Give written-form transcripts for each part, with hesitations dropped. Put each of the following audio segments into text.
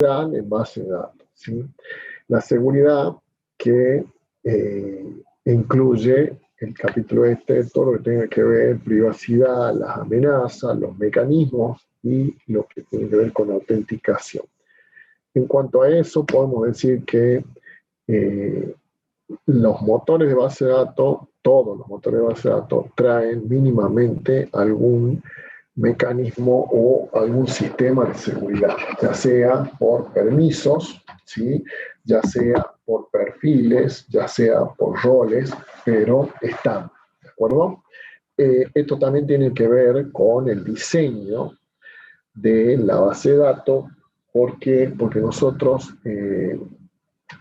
en base de datos, ¿sí? La seguridad que incluye el capítulo todo lo que tenga que ver privacidad, las amenazas, los mecanismos y lo que tiene que ver con autenticación. En cuanto a eso, podemos decir que los motores de base de datos, todos los motores de base de datos, traen mínimamente algún mecanismo o algún sistema de seguridad, ya sea por permisos, ¿sí? Ya sea por perfiles, ya sea por roles, pero están, ¿de acuerdo? Esto también tiene que ver con el diseño de la base de datos, porque nosotros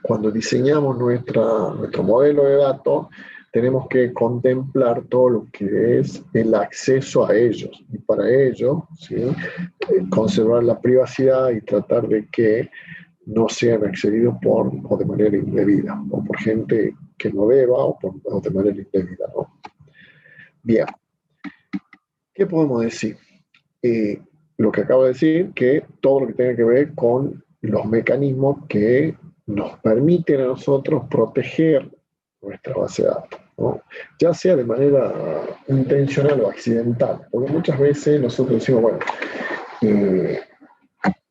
cuando diseñamos nuestro modelo de datos, tenemos que contemplar todo lo que es el acceso a ellos. Y para ello, ¿sí? Conservar la privacidad y tratar de que no sean accedidos o de manera indebida, o por gente que no deba, o de manera indebida, ¿no? Bien. ¿Qué podemos decir? Lo que acabo de decir, que todo lo que tenga que ver con los mecanismos que nos permiten a nosotros proteger nuestra base de datos, ¿no? Ya sea de manera intencional o accidental, porque muchas veces nosotros decimos, bueno,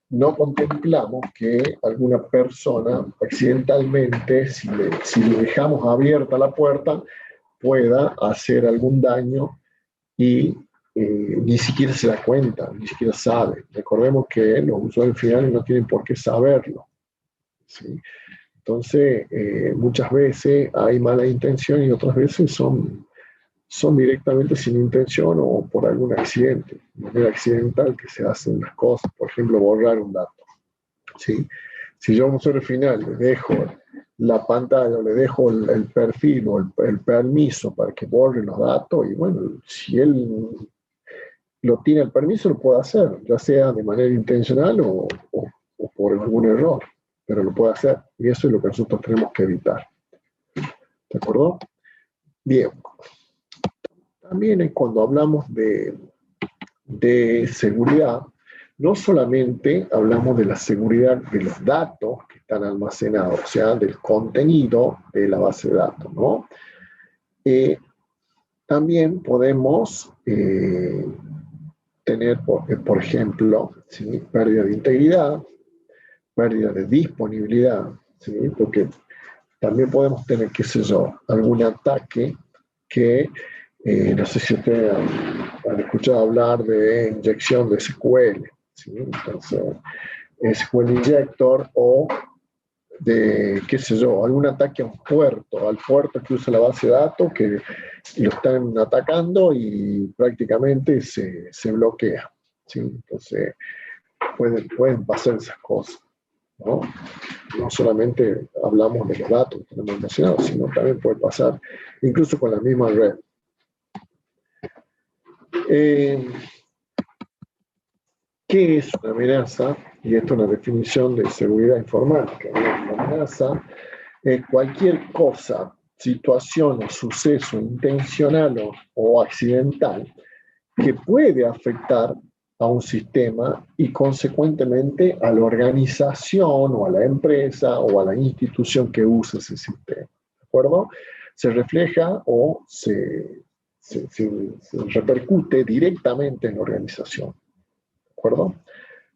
no contemplamos que alguna persona accidentalmente, si le dejamos abierta la puerta, pueda hacer algún daño y ni siquiera se da cuenta, ni siquiera sabe. Recordemos que los usuarios finales no tienen por qué saberlo, ¿sí? Entonces, muchas veces hay mala intención y otras veces son directamente sin intención o por algún accidente, de manera accidental que se hacen las cosas, por ejemplo, borrar un dato, ¿sí? Si yo a un usuario final le dejo la pantalla, le dejo el perfil o el permiso para que borre los datos, y bueno, si él lo tiene el permiso, lo puede hacer, ya sea de manera intencional o por algún error, pero lo puede hacer, y eso es lo que nosotros tenemos que evitar. ¿De acuerdo? Bien. También cuando hablamos de seguridad, no solamente hablamos de la seguridad de los datos que están almacenados, o sea, del contenido de la base de datos, ¿no? También podemos tener, por ejemplo, ¿sí? Pérdida de integridad, pérdida de disponibilidad, ¿sí? Porque también podemos tener, qué sé yo, algún ataque que, no sé si ustedes han escuchado hablar de inyección de SQL, ¿sí? Entonces, SQL Injector o de, qué sé yo, algún ataque a un puerto, al puerto que usa la base de datos, que lo están atacando y prácticamente se bloquea, ¿sí? Entonces, pueden pasar esas cosas, ¿no? No solamente hablamos de los datos que tenemos mencionados, sino también puede pasar incluso con la misma red. ¿Qué es una amenaza? Y esto es una definición de seguridad informática. Una amenaza es cualquier cosa, situación o suceso intencional o accidental que puede afectar a un sistema y consecuentemente a la organización o a la empresa o a la institución que usa ese sistema. ¿De acuerdo? Se refleja o se repercute directamente en la organización. ¿De acuerdo?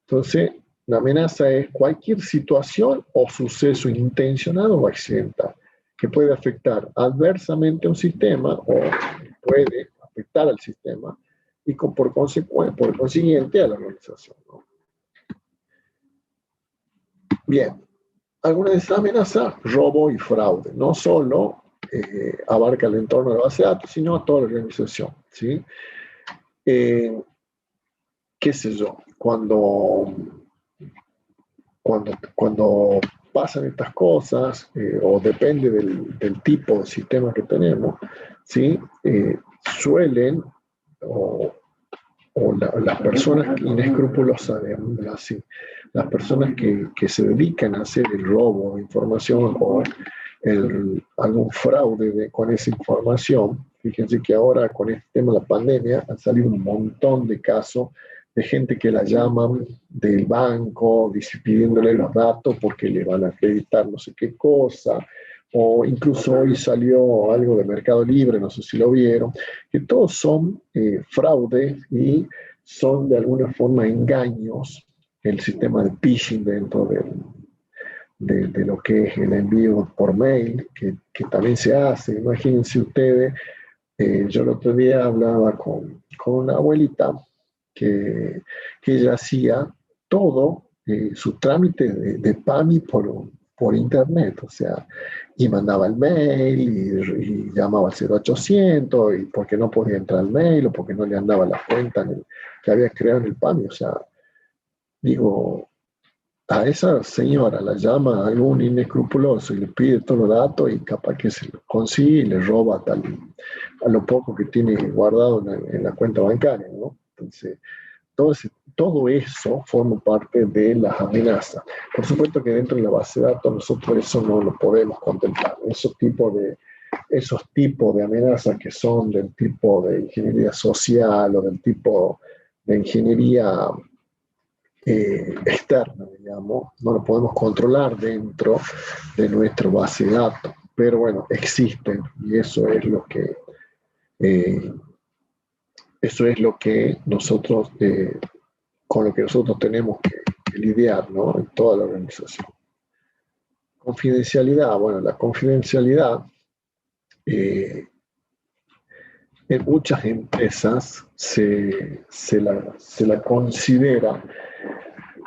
Entonces, la amenaza es cualquier situación o suceso intencional o accidental que puede afectar adversamente a un sistema o puede afectar al sistema y por consiguiente a la organización, ¿no? Bien, algunas de esas amenazas, robo y fraude, no solo abarca el entorno de la base de datos, sino a toda la organización, ¿sí? Qué sé yo, cuando pasan estas cosas, o depende del tipo de sistema que tenemos, ¿sí? Suelen, las personas inescrupulosas, así, las personas que se dedican a hacer el robo de información o algún fraude con esa información, fíjense que ahora con este tema de la pandemia han salido un montón de casos de gente que la llaman del banco, pidiéndole los datos porque le van a acreditar no sé qué cosa, o incluso hoy salió algo de Mercado Libre, no sé si lo vieron, que todos son fraudes y son de alguna forma engaños, el sistema de phishing dentro de lo que es el envío por mail, que también se hace. Imagínense ustedes, yo el otro día hablaba con una abuelita que ella hacía todo su trámite de PAMI por internet, o sea, y mandaba el mail y llamaba al 0800 y porque no podía entrar al mail o porque no le andaba la cuenta que había creado en el PAMI, o sea, digo, a esa señora la llama algún inescrupuloso y le pide todos los datos y capaz que se lo consigue y le roba a lo poco que tiene guardado en la cuenta bancaria, ¿no? Entonces, todo eso forma parte de las amenazas. Por supuesto que dentro de la base de datos nosotros eso no lo podemos contemplar. Esos tipos de amenazas que son del tipo de ingeniería social o del tipo de ingeniería externa, digamos, no lo podemos controlar dentro de nuestra base de datos. Pero bueno, existen y eh, eso es lo que nosotros con lo que nosotros tenemos que lidiar, ¿no? En toda la organización. Confidencialidad, bueno, la confidencialidad en muchas empresas se la considera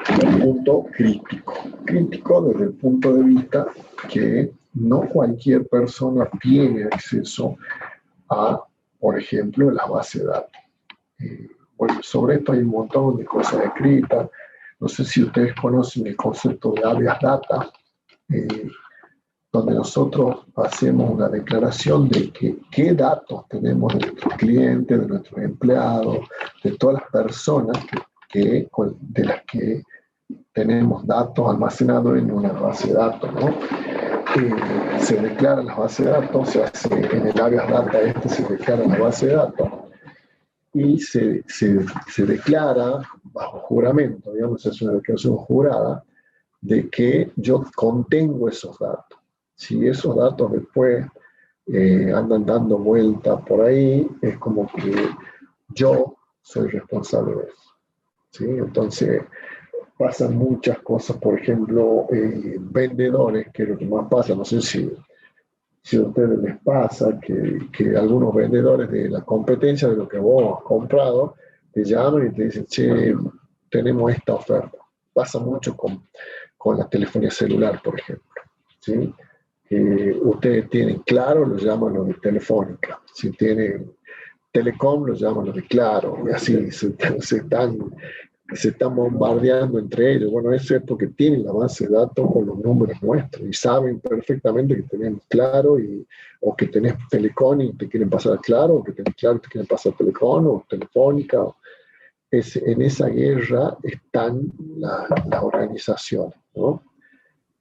un punto crítico. Crítico desde el punto de vista que no cualquier persona tiene acceso a, por ejemplo, la base de datos. Bueno, sobre esto hay un montón de cosas escritas. No sé si ustedes conocen el concepto de habeas data, donde nosotros hacemos una declaración de qué datos tenemos de nuestros clientes, de nuestros empleados, de todas las personas de las que tenemos datos almacenados en una base de datos, ¿no? Se declaran las bases de datos, se hace en el habeas data, se declara la base de datos y se declara bajo juramento, digamos, es una declaración jurada, de que yo contengo esos datos. Si esos datos después andan dando vuelta por ahí, es como que yo soy responsable de eso. ¿Sí? Entonces, pasan muchas cosas, por ejemplo, vendedores, que es lo que más pasa, no sé si a ustedes les pasa, que algunos vendedores de la competencia de lo que vos has comprado, te llaman y te dicen, che, tenemos esta oferta. Pasa mucho con la telefonía celular, por ejemplo. ¿Sí? Ustedes tienen Claro, lo llaman los de Telefónica. Si tienen Telecom, lo llaman los de Claro. Y así se están bombardeando entre ellos. Bueno, eso es porque tienen la base de datos con los números nuestros y saben perfectamente que tenemos Claro o que tenés Telecom y te quieren pasar a Claro, o que tenés Claro y te quieren pasar a Telecom o Telefónica. En esa guerra están las organizaciones, ¿no?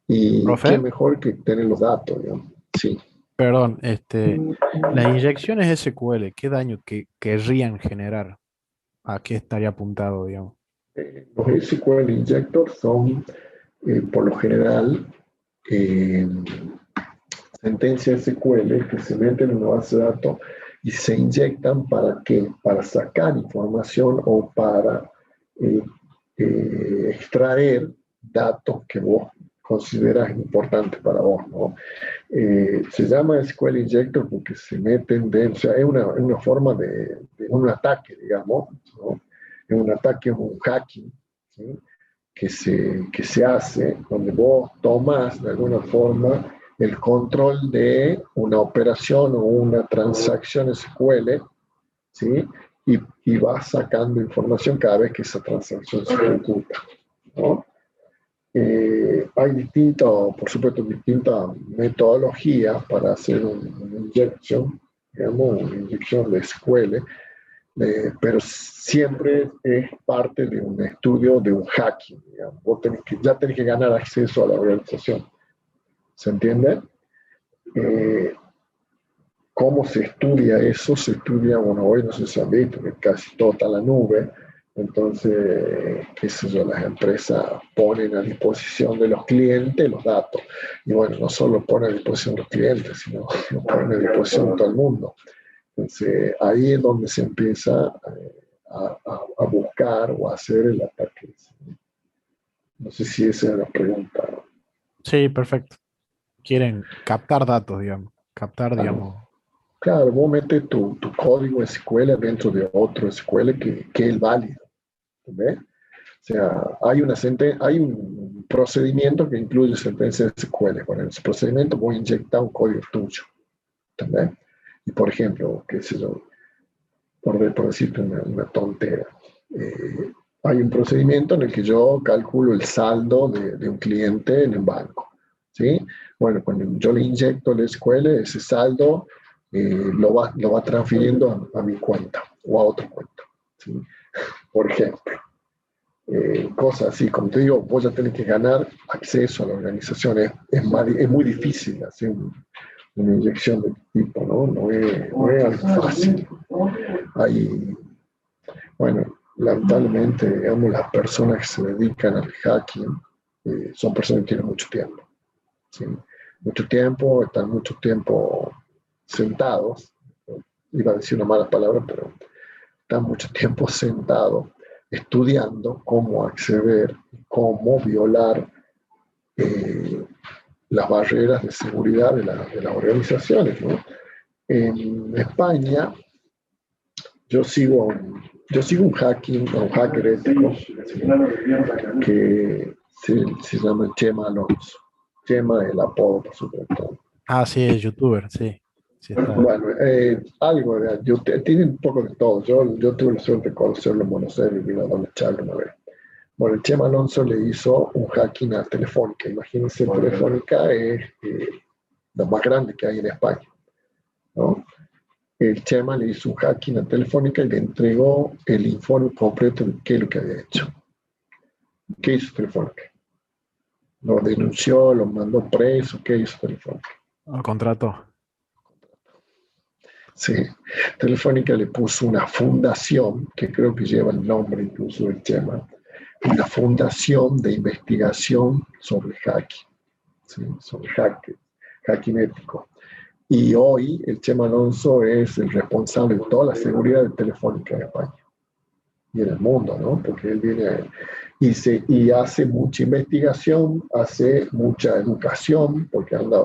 Y qué Profe, mejor que tener los datos, digamos. Sí. perdón, las inyecciones SQL, ¿qué daño querrían generar? ¿A qué estaría apuntado, digamos? Los SQL injectors son, por lo general, eh, sentencias SQL que se meten en una base de datos y se inyectan para qué? Para sacar información o para eh, extraer datos que vos consideras importantes para vos, ¿no? Se llama SQL Injector porque se meten dentro, o sea, es una forma de un ataque, digamos, ¿no? Es un ataque, es un hacking, ¿sí? Que se hace donde vos tomas de alguna forma el control de una operación o una transacción SQL, ¿sí? Y vas sacando información cada vez que esa transacción se ejecuta, ¿no? Hay por supuesto, distintas metodologías para hacer una inyección, digamos, una inyección de SQL, pero siempre es parte de un estudio de un hacking. Digamos. Ya tenés que ganar acceso a la organización. ¿Se entiende? Eh, ¿Cómo se estudia eso? Se estudia, bueno, hoy no sé si han visto que casi todo está en la nube. Entonces, qué sé yo, las empresas ponen a disposición de los clientes los datos. Y bueno, no solo ponen a disposición de los clientes, sino lo ponen a disposición de todo el mundo. Entonces, ahí es donde se empieza a buscar o a hacer el ataque. No sé si esa es la pregunta. Sí, perfecto. Quieren captar datos, digamos. Captar, Claro, digamos. claro, vos metes tu código SQL dentro de otro SQL que es válido. ¿Ves? O sea, hay un procedimiento que incluye sentencias SQL. Con ese procedimiento voy a inyectar un código tuyo. ¿Entendés? Y por ejemplo, qué sé yo, por decirte una tontera, eh, hay un procedimiento en el que yo calculo el saldo de un cliente en el banco. ¿Sí? Bueno, cuando yo le inyecto el SQL, ese saldo lo va transfiriendo a mi cuenta o a otra cuenta. ¿Sí? Por ejemplo. Cosas así, como te digo, vos ya tenés que ganar acceso a la organización. Es muy difícil hacer una inyección de este tipo, ¿no? No es algo fácil. Hay, bueno, lamentablemente, digamos, las personas que se dedican al hacking son personas que tienen mucho tiempo. ¿Sí? Mucho tiempo, están mucho tiempo sentados. Iba a decir una mala palabra, pero están mucho tiempo sentados estudiando cómo acceder, cómo violar eh, las barreras de seguridad de las organizaciones, ¿no? En España, yo sigo, yo sigo un hacker ético, ¿sí? Que se llama Chema Alonso. Chema es el apodo, por supuesto. Ah, sí, es youtuber, sí. Sí está. Bueno, algo de tiene un poco de todo. Yo tuve la suerte de conocerlo en Buenos Aires y vino a dar una charla una vez. Bueno, el Chema Alonso le hizo un hacking a Telefónica. Imagínense, Telefónica es lo más grande que hay en España, ¿no? El Chema le hizo un hacking a Telefónica y le entregó el informe completo de qué es lo que había hecho. ¿Qué hizo Telefónica? Lo denunció, lo mandó preso, ¿qué hizo Telefónica? Ah, contrato. Sí, Telefónica le puso una fundación, que creo que lleva el nombre incluso del Chema, una fundación de investigación sobre hacking, ¿sí? Sobre hacking ético. Y hoy el Chema Alonso es el responsable de toda la seguridad de Telefónica en España y en el mundo, ¿no? Porque él viene y hace mucha investigación, hace mucha educación, porque anda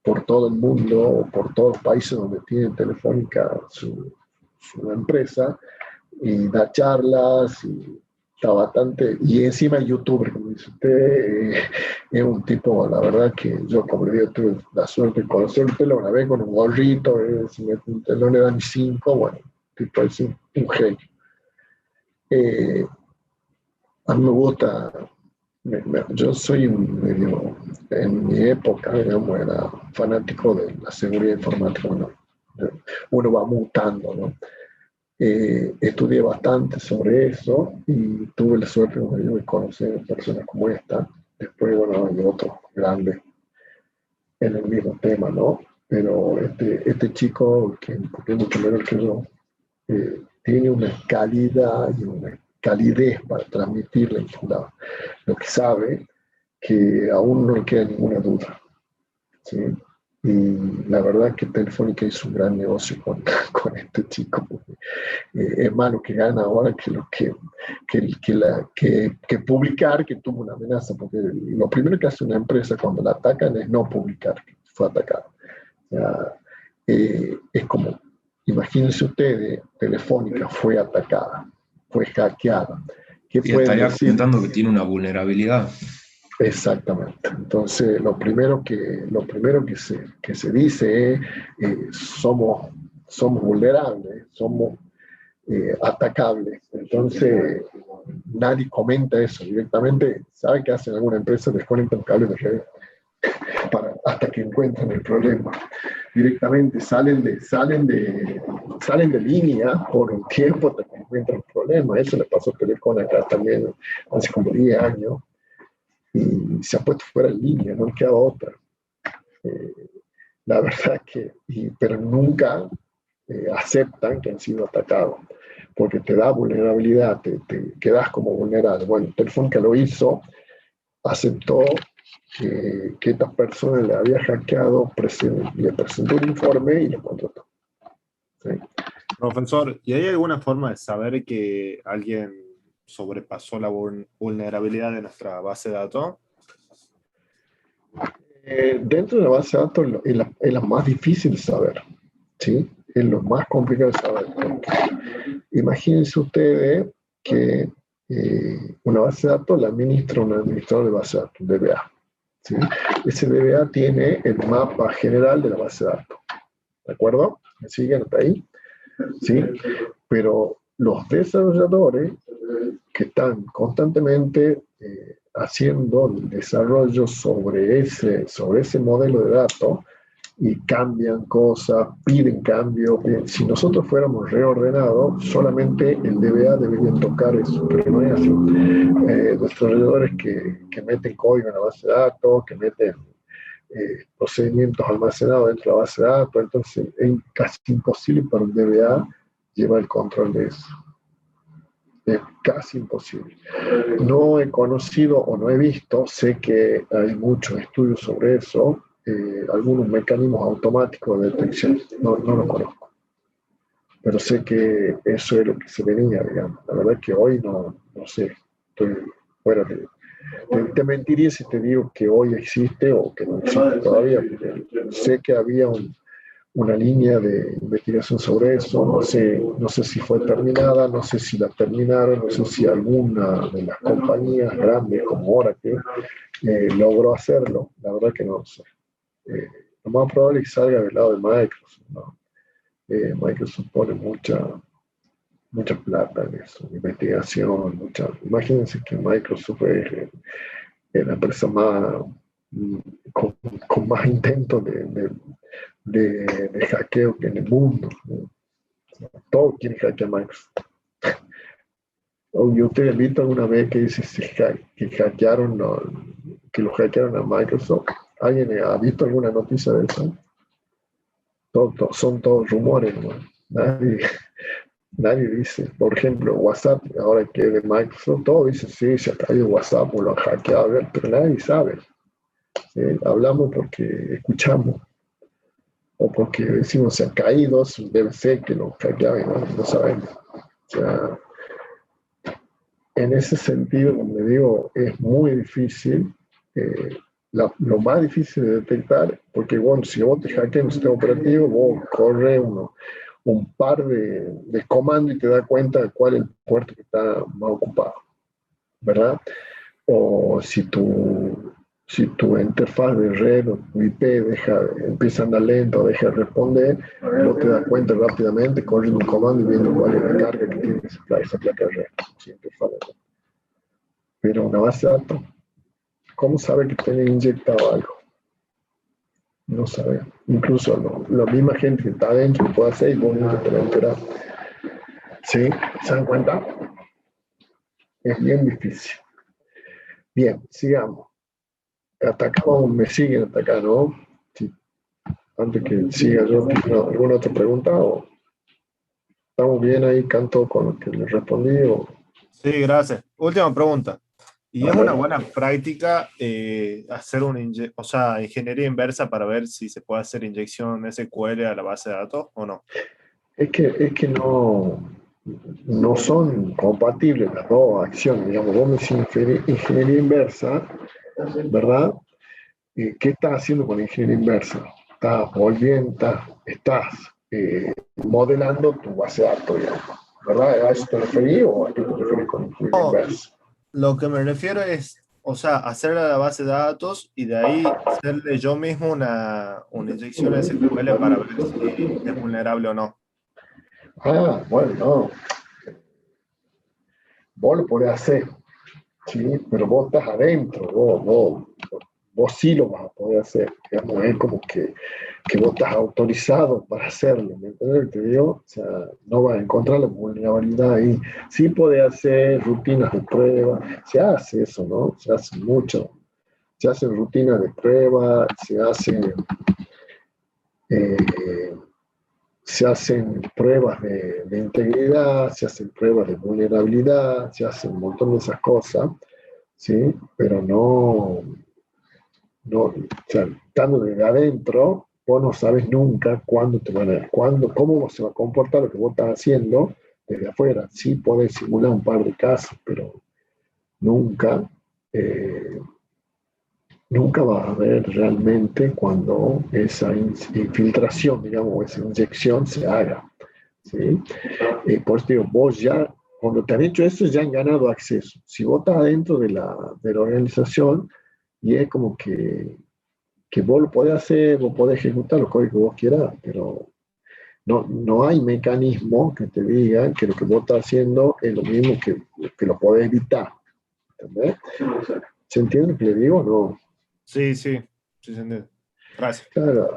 por todo el mundo, por todos los países donde tiene Telefónica su empresa, y da charlas, y está bastante, y encima es youtuber, como dice usted, es un tipo, la verdad que yo, como le digo, tuve la suerte de conocerlo una vez con un gorrito, no le da ni 5, bueno, tipo es un genio. A mí me gusta, yo soy medio, en mi época, digamos, era fanático de la seguridad informática, bueno, uno va mutando, ¿no? Estudié bastante sobre eso y tuve la suerte de conocer personas como esta. Después, bueno, hay otros grandes en el mismo tema, ¿no? Pero este chico, que es mucho menor que yo, tiene una calidad y una calidez para transmitir lo que sabe, que aún no le queda ninguna duda. ¿Sí? Y la verdad que Telefónica hizo un gran negocio con este chico. Es más lo que gana ahora que lo que publicar que tuvo una amenaza, porque lo primero que hace una empresa cuando la atacan es no publicar que fue atacado. O sea, es como, imagínense ustedes, Telefónica fue atacada, fue hackeada. ¿Qué Y pueden estaría decir? comentando que tiene una vulnerabilidad. Exactamente. Entonces, que se dice es, somos vulnerables, somos atacables. Entonces, nadie comenta eso directamente. ¿Sabe qué hacen alguna empresa? Desconectan cables de red hasta que encuentran el problema. Directamente salen de línea por un tiempo hasta que encuentran el problema. Eso le pasó a Telecom acá también hace como 10 años y se ha puesto fuera de línea, no queda otra. Eh, la verdad que, pero nunca aceptan que han sido atacados. porque te da vulnerabilidad, te quedas como vulnerable. Bueno, Telefónica lo hizo, aceptó que esta persona le había hackeado, le presentó un informe y lo contrató. ¿Sí? Profesor, ¿y hay alguna forma de saber que alguien sobrepasó la vulnerabilidad de nuestra base de datos? Dentro de la base de datos es la más difícil de saber, ¿sí? Es lo más complicado de saber. Porque imagínense ustedes que una base de datos la administra un administrador de base de datos, un DBA. ¿Sí? Ese DBA tiene el mapa general de la base de datos. ¿De acuerdo? ¿Me siguen hasta ahí? ¿Sí? Pero los desarrolladores que están constantemente haciendo el desarrollo sobre ese modelo de datos y cambian cosas, piden cambios. Si nosotros fuéramos reordenados, solamente el DBA debería tocar eso, pero no es así. Desarrolladores que meten código en la base de datos, que meten procedimientos almacenados dentro de la base de datos, entonces es casi imposible para un DBA llevar el control de eso. Es casi imposible. No he conocido o no he visto, sé que hay muchos estudios sobre eso, algunos mecanismos automáticos de detección, no los conozco. Pero sé que eso es lo que se venía, digamos. La verdad es que hoy no sé, estoy fuera de... Te mentiría si te digo que hoy existe o que no existe todavía. Sé que había una línea de investigación sobre eso, no sé si fue terminada, no sé si la terminaron, no sé si alguna de las compañías grandes como Oracle logró hacerlo, la verdad que no lo sé. Lo más probable es que salga del lado de Microsoft, ¿no? Microsoft pone mucha plata en eso, investigación, imagínense que Microsoft es la empresa más con más intentos de hackeo que en el mundo. Todos quieren hackear Microsoft. ¿Y usted ha visto alguna vez que dice que hackearon, que lo hackearon a Microsoft? ¿Alguien ha visto alguna noticia de eso? Son todos rumores, ¿no? Nadie dice. Por ejemplo, WhatsApp, ahora que es de Microsoft, todos dicen, sí, se ha caído WhatsApp o lo han hackeado, pero nadie sabe. ¿Sí? Hablamos porque escuchamos. O porque decimos se ha caído, debe ser que lo hackeaban, no sabemos. O sea, en ese sentido, como le digo, es muy difícil, lo más difícil de detectar, porque bueno, si vos te hackeas un sistema operativo, vos corres un par de comandos y te das cuenta de cuál es el puerto que está más ocupado, ¿verdad? O si tu interfaz de red o tu IP empieza a andar lento, deja de responder, no te das cuenta rápidamente, corres un comando y viendo cuál es la carga que tiene esa placa de red, esa interfaz de red. Pero una base de datos, ¿cómo sabe que tiene inyectado algo? No sabe. Incluso la misma gente que está adentro lo puede hacer y vos nunca te lo enterás. ¿Sí? ¿Se dan cuenta? Es bien difícil. Bien, sigamos. Atacamos, me siguen atacando, ¿no? Sí. Antes que siga yo, ¿alguna otra pregunta? ¿O estamos bien ahí, canto con lo que le respondí? ¿O? Sí, gracias. Última pregunta. ¿Y es una buena práctica hacer ingeniería inversa para ver si se puede hacer inyección SQL a la base de datos o no? Es que no son compatibles las dos acciones. Digamos, vos me decís ingeniería inversa, ¿verdad? ¿Qué estás haciendo con la ingeniería inversa? Estás modelando tu base de datos, digamos, ¿verdad? ¿A eso te referís o a qué te referís con ingeniería inversa? Lo que me refiero es, hacer la base de datos y de ahí hacerle yo mismo una inyección SQL para ver si es vulnerable o no. Ah, bueno, no. Vos lo podés hacer, ¿sí? Pero vos estás adentro, vos sí lo vas a poder hacer. Digamos, es como que vos estás autorizado para hacerlo, ¿me entiendes lo que te digo? O sea, no vas a encontrar la vulnerabilidad ahí. Sí podés hacer rutinas de prueba, se hace eso, ¿no? Se hace mucho. Se hacen rutinas de prueba, se se hacen pruebas de integridad, se hacen pruebas de vulnerabilidad, se hacen un montón de esas cosas, ¿sí? Pero o sea, estando desde adentro, vos no sabes nunca cuándo cómo se va a comportar lo que vos estás haciendo desde afuera. Sí podés simular un par de casos, pero nunca, nunca vas a ver realmente cuando esa infiltración, digamos, esa inyección se haga, ¿sí? Por eso digo, vos ya, cuando te han hecho eso, ya han ganado acceso. Si vos estás dentro de la organización, y es como que vos lo podés hacer, vos podés ejecutar los códigos que vos quieras, pero no hay mecanismo que te diga que lo que vos estás haciendo es lo mismo que lo podés evitar. ¿Entendés? ¿Se entiende lo que le digo? No. Sí, sí, sí, se entiende. Gracias. Claro,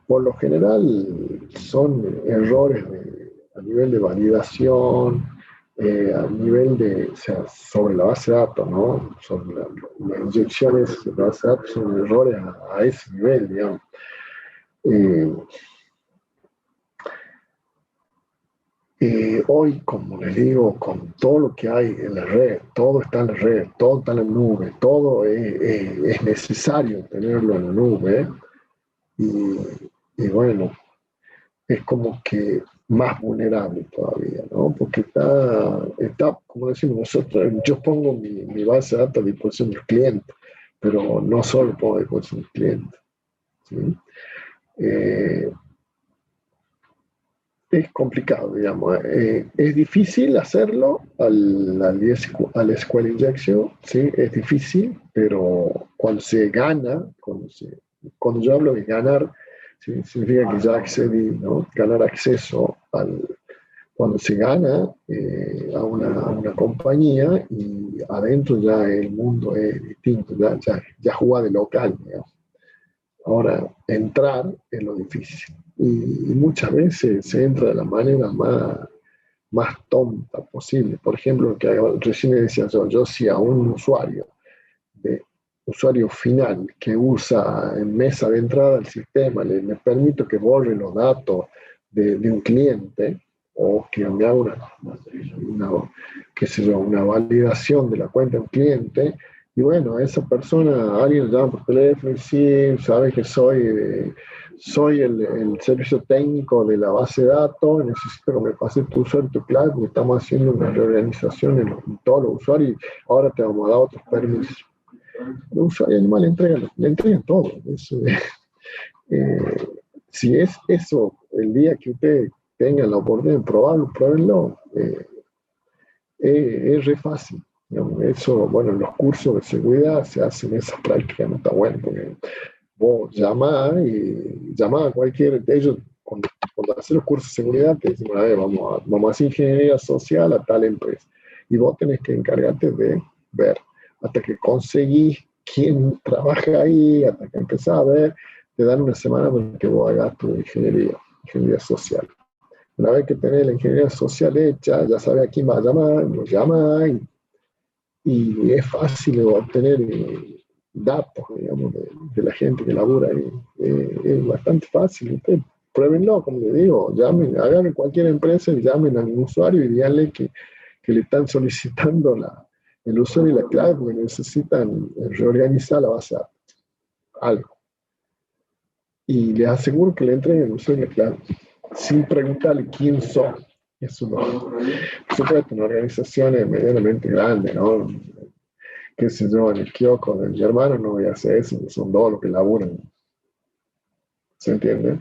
por lo general, son errores a nivel de validación, a nivel o sea, sobre la base de datos, ¿no? Sobre las inyecciones de la base de datos son errores a ese nivel, digamos. Hoy, como les digo, con todo lo que hay en la red, todo está en la red, todo está en la nube, todo es necesario tenerlo en la nube. Y bueno, es como que más vulnerable todavía, ¿no? Porque está, como decimos nosotros, yo pongo mi base de datos a disposición del cliente, pero no solo pongo a disposición del cliente, ¿sí? Es complicado, digamos. Es difícil hacerlo al SQL Injection, ¿sí? Es difícil, pero cuando se gana, cuando yo hablo de ganar, ¿sí? Significa que ya accedí, ¿no? Ganar acceso cuando se gana a una compañía y adentro ya el mundo es distinto, ya juega de local, digamos. Ahora, entrar es lo difícil. Y muchas veces se entra de la manera más tonta posible. Por ejemplo, lo que recién decía yo si a un usuario final que usa en mesa de entrada al sistema, le permito que borre los datos de un cliente o que me haga una validación de la cuenta de un cliente. Y bueno, esa persona, alguien llama por teléfono y sí, sabe que soy el servicio técnico de la base de datos, necesito que me pases tu usuario y tu clave, porque estamos haciendo una reorganización en todos los usuarios y ahora te vamos a dar otros permisos. Los usuarios animal le entregan todo. Si es eso, el día que ustedes tengan la oportunidad de probarlo, pruébenlo. Es re fácil. Digamos, eso, bueno, en los cursos de seguridad se hacen esas prácticas, no está bueno, porque vos llamás a cualquier de ellos, cuando hacen los cursos de seguridad, te dicen, a ver, vamos a hacer ingeniería social a tal empresa. Y vos tenés que encargarte de ver, hasta que conseguís quién trabaja ahí, hasta que empezás a ver, te dan una semana para que vos hagas tu ingeniería social. Una vez que tenés la ingeniería social hecha, ya sabes a quién va a llamar, lo llama y es fácil obtener datos, digamos, de la gente que labura ahí. Es bastante fácil. Ustedes pruébenlo, como les digo, hagan cualquier empresa y llamen al usuario y díganle que le están solicitando el usuario y la clave porque necesitan reorganizar la base de datos. Algo. Y les aseguro que le entreguen el usuario y la clave sin preguntarle quién son. Eso no. Por supuesto, una organización es medianamente grande, ¿no? Qué sé yo, en el kiosco de mi hermano no voy a hacer eso, son dos los que laburan. ¿Se entiende?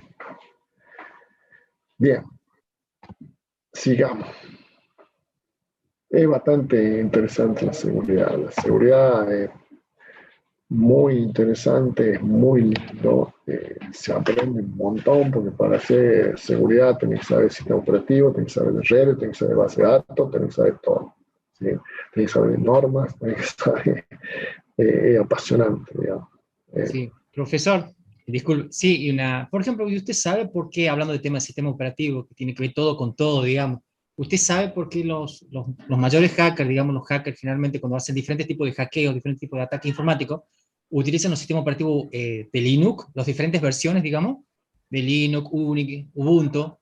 Bien. Sigamos. Es bastante interesante la seguridad. La seguridad es muy interesante, es muy lindo. Se aprende un montón porque para hacer seguridad tenés que saber sistema operativo, tenés que saber de redes, tenés que saber base de datos, tenés que saber todo. ¿Sí? Tenés que saber de normas, tenés que saber. Es apasionante, digamos. Sí, profesor, disculpe, sí, por ejemplo, ¿usted sabe por qué, hablando de tema de sistema operativo, que tiene que ver todo con todo, digamos, usted sabe por qué los mayores hackers, digamos, los hackers finalmente cuando hacen diferentes tipos de hackeo, diferentes tipos de ataque informático, utilizan los sistemas operativos de Linux, las diferentes versiones, digamos, de Linux, Unix, Ubuntu,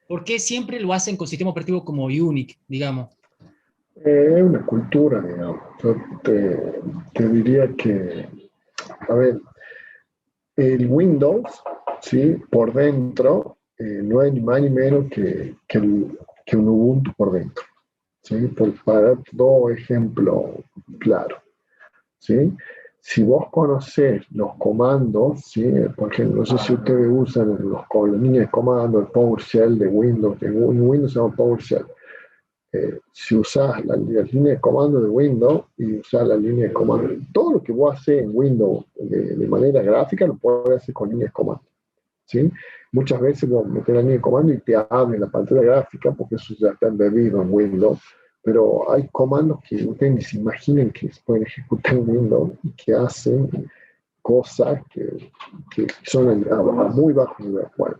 ¿Por qué siempre lo hacen con sistema operativo como Unix, digamos? Es una cultura, digamos. Yo te diría que, a ver, el Windows, ¿sí? Por dentro, no hay ni más ni menos que un Ubuntu por dentro, ¿sí? Para dar dos ejemplos claros, ¿sí? Si vos conocés los comandos, ¿sí? Por ejemplo, no sé si ustedes usan las líneas de comando, el PowerShell de Windows, en Windows se llama PowerShell. Si usás la línea de comando de Windows y usás la línea de comando, todo lo que vos haces en Windows de manera gráfica lo podés hacer con líneas de comando, ¿sí? Muchas veces vos metés la línea de comando y te abre la pantalla gráfica porque eso ya está embebido en Windows, pero hay comandos que ustedes ni se imaginan que se pueden ejecutar en Windows y que hacen cosas que son a muy bajo nivel. Bueno,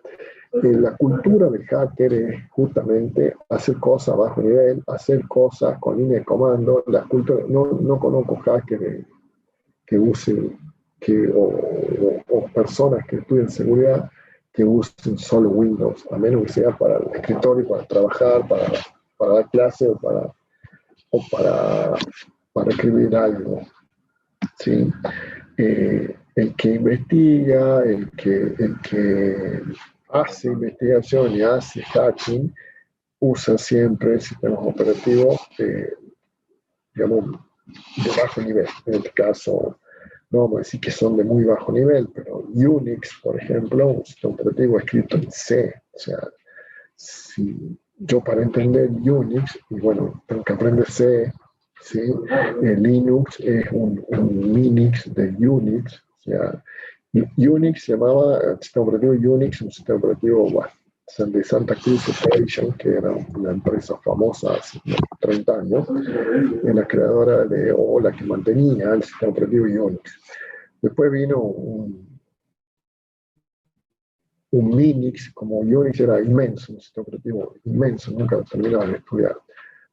la cultura del hacker es justamente hacer cosas a bajo nivel, hacer cosas con línea de comando. La cultura, no conozco hackers que usen, o personas que estudien seguridad que usen solo Windows, a menos que sea para el escritorio, para trabajar, para dar clase para escribir algo, ¿sí? El que investiga, el que hace investigación y hace hacking, usa siempre sistemas operativos, digamos, de bajo nivel. En este caso, no vamos a decir que son de muy bajo nivel, pero Unix, por ejemplo, un sistema operativo escrito en C. O sea, si yo para entender Unix, y bueno, tengo que aprender C, ¿sí? Linux es un Minix de Unix. O sea, Unix se llamaba, el sistema operativo Unix, un sistema operativo de Santa Cruz Corporation, que era una empresa famosa hace 30 años, es la creadora o la que mantenía el sistema operativo Unix. Después vino un Minix, como Unix era inmenso, un sistema operativo inmenso, nunca lo terminaban de estudiar.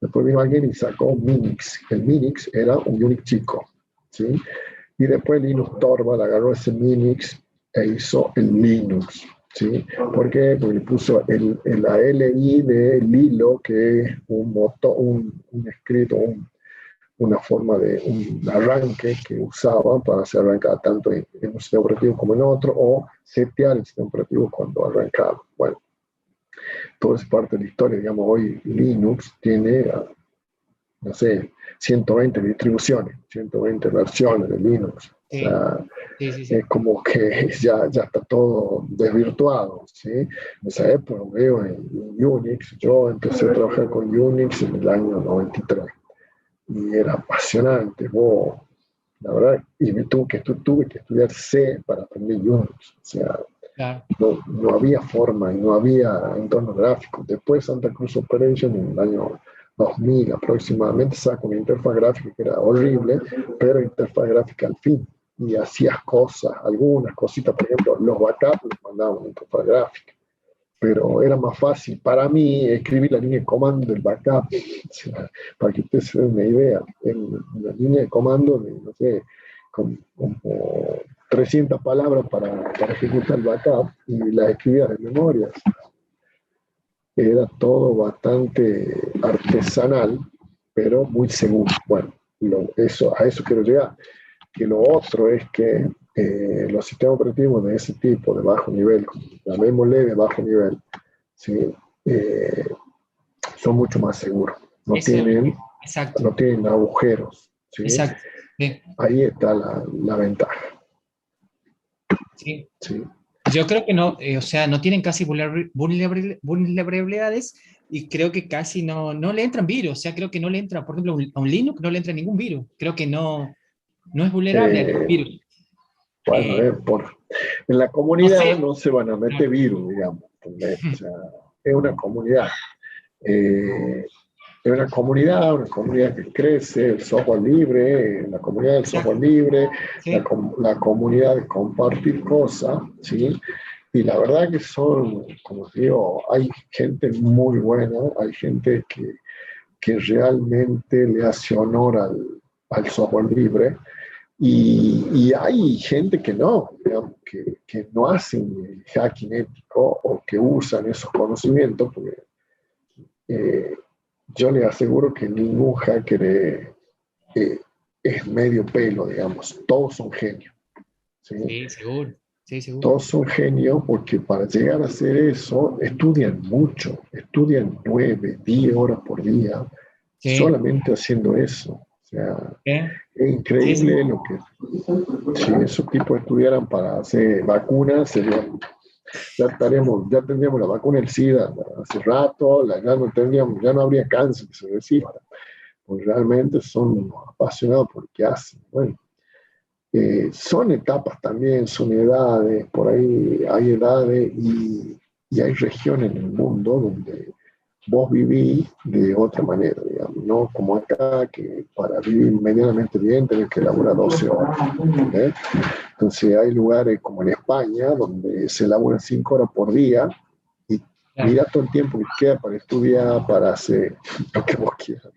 Después vino alguien y sacó Minix. El Minix era un Unix chico, ¿sí? Y después Linus Torvald agarró ese Minix e hizo el Linux, ¿sí? ¿Por qué? Porque le puso la LI de Lilo, que es un escrito, una forma de un arranque que usaban para hacer arrancar tanto en un sistema operativo como en otro, o setear el sistema operativo cuando arrancaba. Bueno, todo es parte de la historia. Digamos, hoy Linux tiene, no sé, 120 distribuciones, 120 versiones de Linux. O sea, sí. es como que ya está todo desvirtuado, ¿sí? En esa época veo en Unix, yo empecé a trabajar con Unix en el año 93 y era apasionante, la verdad, y tuve que estudiar C para aprender Unix. O sea, claro. no había forma y no había entorno gráfico. Después Santa Cruz Operation en el año 2000 aproximadamente sacó una interfaz gráfica que era horrible, pero interfaz gráfica al fin. Y hacías cosas, algunas cositas, por ejemplo, los backups los mandaban en interfaz gráfica. Pero era más fácil para mí escribir la línea de comando del backup, o sea, para que ustedes se den una idea. En la línea de comando de, no sé, como 300 palabras para ejecutar el backup y la escribía de memoria. Era todo bastante artesanal, pero muy seguro. Bueno, a eso quiero llegar. Que lo otro es que los sistemas operativos de ese tipo, de bajo nivel, llamémosle de bajo nivel, ¿sí? Son mucho más seguros. No tienen agujeros, ¿sí? Exacto. Sí. Ahí está la ventaja. Sí. Sí. Yo creo que no, o sea, no tienen casi vulnerabilidades y creo que casi no le entran virus. O sea, creo que no le entra, por ejemplo, a un Linux no le entra ningún virus. Creo que no es vulnerable a los virus. Bueno, en la comunidad no se van a meter virus, digamos. O sea, es una comunidad. Es una comunidad que crece, el software libre, la comunidad del software libre, sí. la comunidad de compartir cosas, ¿sí? Y la verdad que son, como digo, hay gente muy buena, hay gente que realmente le hace honor al software libre. Y hay gente que no, digamos, que no hacen hacking ético o que usan esos conocimientos, porque yo les aseguro que ningún hacker es medio pelo, digamos, todos son genios. ¿Sí? Sí, seguro. Sí, seguro. Todos son genios porque para llegar a hacer eso estudian mucho, estudian 9, 10 horas por día, Sí. solamente haciendo eso. O sea, ¿Eh? es increíble Sí. lo que... Si esos tipos estudiaran para hacer vacunas, ya tendríamos la vacuna del SIDA hace rato, ya no habría cáncer que se resista, porque realmente son apasionados por lo que hacen. Bueno, son etapas también, son edades, por ahí hay edades y hay regiones en el mundo donde vos vivís de otra manera, digamos, no como acá, que para vivir medianamente bien tenés que laburar 12 horas. ¿Entendés? Entonces hay lugares como en España donde se laburan 5 horas por día y Claro. mira todo el tiempo que queda para estudiar, para hacer lo que vos quieras.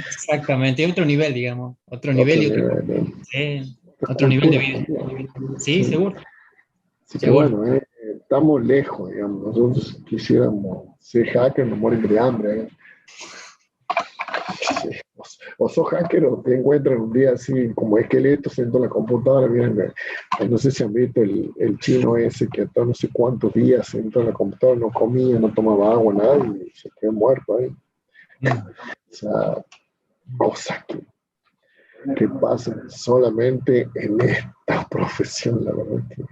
Exactamente, otro nivel, digamos. Otro Otro nivel y otro, nivel, ¿no? sí, Otra otro nivel de cultura vida. también. Sí, Sí. seguro. Así que Seguro. bueno, estamos lejos, digamos. Nosotros quisiéramos ser hackers, nos morimos de hambre. Sí. O sos hacker o te encuentran un día así como esqueletos dentro de la computadora. Miren, no sé si han visto el chino ese que hasta no sé cuántos días dentro de la computadora no comía, no tomaba agua, nada, y se quedó muerto ahí. O sea, cosas que pasan solamente en esta profesión, la verdad que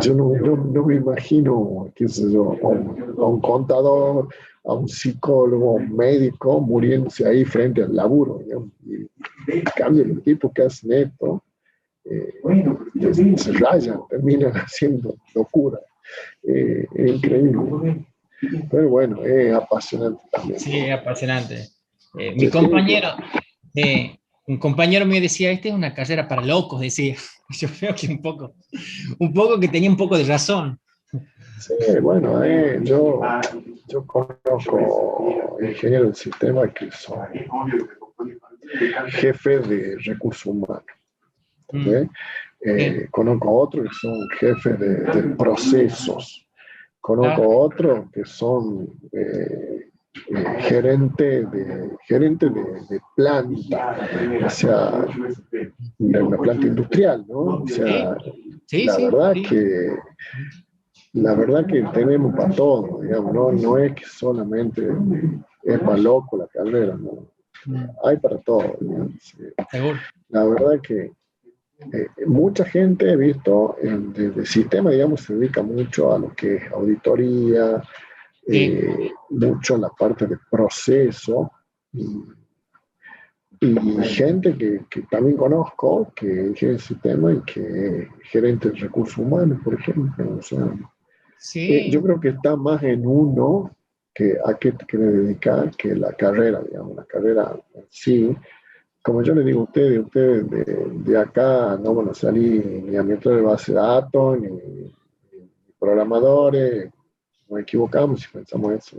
yo no me imagino, qué sé yo, a un contador, a un psicólogo, a un médico muriéndose ahí frente al laburo, ¿no? Y en cambio los tipos que hacen esto se rayan, terminan haciendo locura. Es increíble. Pero bueno, es apasionante también. Sí, es apasionante. Mi Sí, compañero, un compañero mío decía, esta es una carrera para locos, decía. Yo creo que un poco que tenía un poco de razón. sí, bueno, yo conozco ingenieros del sistema que son jefes de recursos humanos. ¿Entendés? Conozco otros que son jefes de procesos. Conozco Claro. otros que son gerentes de planta, o sea, de una planta industrial, ¿no? O sea, Sí, la sí, verdad sí. que la verdad que tenemos para todo, digamos, no es que solamente es para loco la carrera, no. Hay para todo, digamos. Seguro. La verdad que mucha gente he visto desde sistema, digamos, se dedica mucho a lo que es auditoría, Sí, mucho a la parte de proceso y gente que también conozco que es el sistema y que es gerente de recursos humanos, por ejemplo. O sea, yo sí. creo que está más en uno que a qué te quieres dedicar que la carrera, digamos, la carrera en sí. Como yo le digo a ustedes de acá no van a salir ni administradores de base de datos, ni programadores, nos equivocamos si pensamos eso.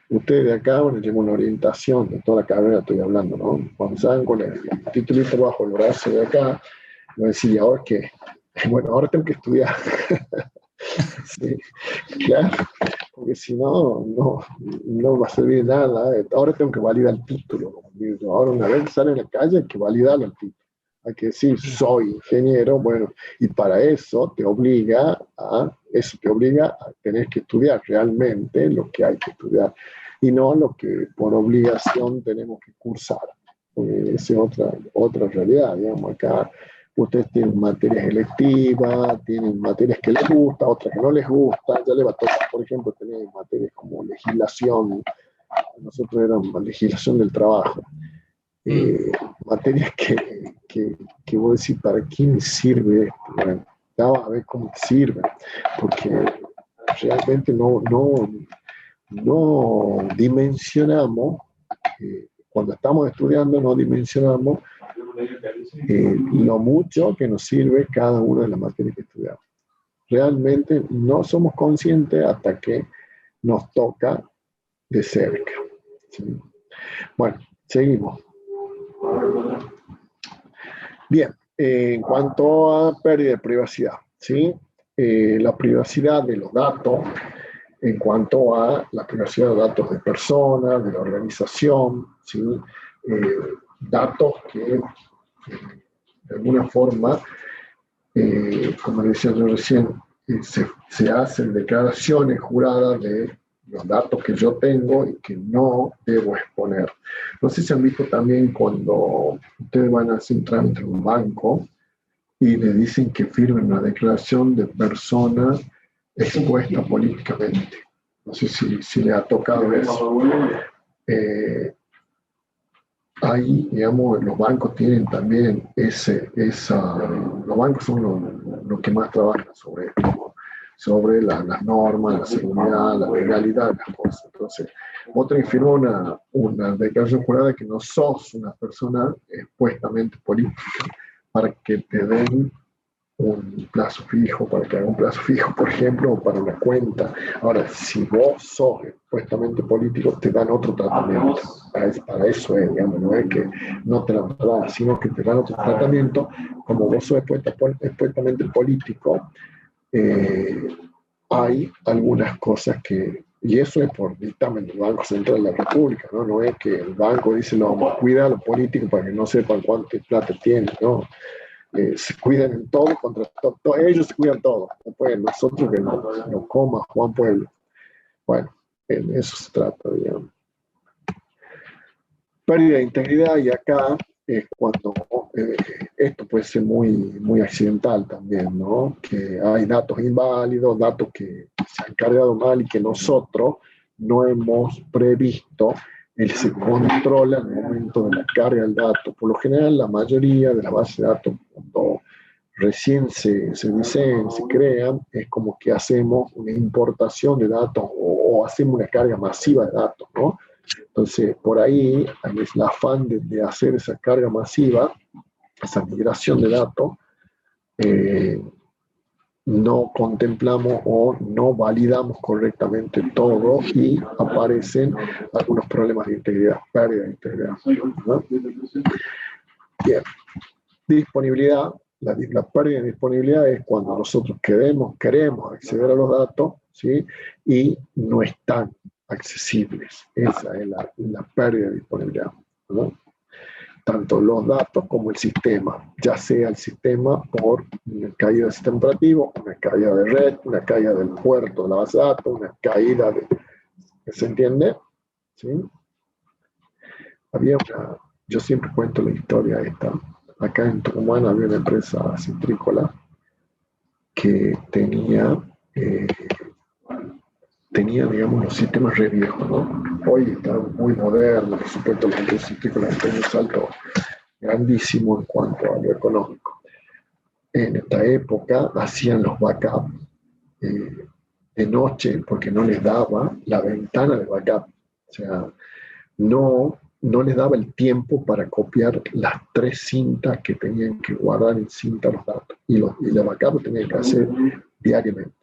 Ustedes de acá van a llevar una orientación de toda la carrera, estoy hablando, ¿no? Cuando salgan con el titulito bajo el brazo de acá, van a decir, ¿y ahora qué? Bueno, ahora tengo que estudiar. Sí, claro, porque si no va a servir de nada. Ahora tengo que validar el título. Como digo yo. Ahora una vez que sale en la calle hay que validarlo el título. Hay que decir, soy ingeniero, bueno, y para eso te obliga a tener que estudiar realmente lo que hay que estudiar y no lo que por obligación tenemos que cursar. Porque esa es otra realidad, digamos, acá ustedes tienen materias electivas, tienen materias que les gusta, otras que no les gusta. Ya les va a tocar, por ejemplo, tener materias como legislación. Nosotros éramos legislación del trabajo. Materias que vos decís, ¿para qué me sirve esto? Bueno, ya vas a ver cómo te sirve, porque realmente no dimensionamos, cuando estamos estudiando, no dimensionamos lo mucho que nos sirve cada una de las materias que estudiamos. Realmente no somos conscientes hasta que nos toca de cerca. ¿Sí? Bueno, seguimos. Bien, en cuanto a pérdida de privacidad, ¿sí? La privacidad de los datos, en cuanto a la privacidad de datos de personas, de la organización, ¿sí? Datos que de alguna forma, como decía yo recién, se hacen declaraciones juradas de los datos que yo tengo y que no debo exponer. No sé si han visto también cuando ustedes van a hacer un trámite en un banco y le dicen que firmen una declaración de persona expuesta políticamente. No sé si le ha tocado eso. Ahí, digamos, los bancos tienen también los bancos son los que más trabajan sobre esto, ¿no? Sobre las normas, la seguridad, la legalidad de las cosas. Entonces, vos tenés que firmar una declaración jurada de que no sos una persona expuestamente política para que te den un plazo fijo, para que haga un plazo fijo, por ejemplo, o para una cuenta. Ahora, si vos sos expuestamente político, te dan otro tratamiento. Para eso es, digamos, no es que no te dan nada, sino que te dan otro tratamiento. Como vos sos expuestamente político, hay algunas cosas que, y eso es por dictamen del Banco Central de la República, ¿no? No es que el banco dice, no, cuida a los políticos para que no sepan cuánto plata tienen, ¿no? Se cuidan en todo, contra todo, ellos se cuidan todo. Pues nosotros que no coma Juan Pueblo. Bueno, en eso se trata, digamos. Pérdida de integridad, y acá es cuando esto puede ser muy accidental también, ¿no? Que hay datos inválidos, datos que se han cargado mal y que nosotros no hemos previsto se controla en el momento de la carga del dato. Por lo general, la mayoría de las bases de datos, cuando recién se diseñan, se crean, es como que hacemos una importación de datos o hacemos una carga masiva de datos, ¿no? Entonces, por ahí es el afán de hacer esa carga masiva, esa migración de datos, no contemplamos o no validamos correctamente todo y aparecen algunos problemas de integridad, pérdida de integridad, ¿no? Bien, disponibilidad. La pérdida de disponibilidad es cuando nosotros queremos acceder a los datos, ¿sí? Y no están accesibles. Esa es la pérdida de disponibilidad, ¿no? Tanto los datos como el sistema, ya sea el sistema por una caída del sistema operativo, una caída de red, una caída del puerto de la base de datos, una caída de... ¿Se entiende? ¿Sí? Yo siempre cuento la historia esta. Acá en Tucumán había una empresa citrícola que tenía, digamos, los sistemas re viejos, ¿no? Hoy están muy modernos, por supuesto, las empresas citrícolas han tenido un salto grandísimo en cuanto a lo económico. En esta época hacían los backups de noche porque no les daba la ventana de backup. O sea, no les daba el tiempo para copiar las 3 cintas que tenían que guardar en cinta los datos. Y la backup tenían que hacer diariamente.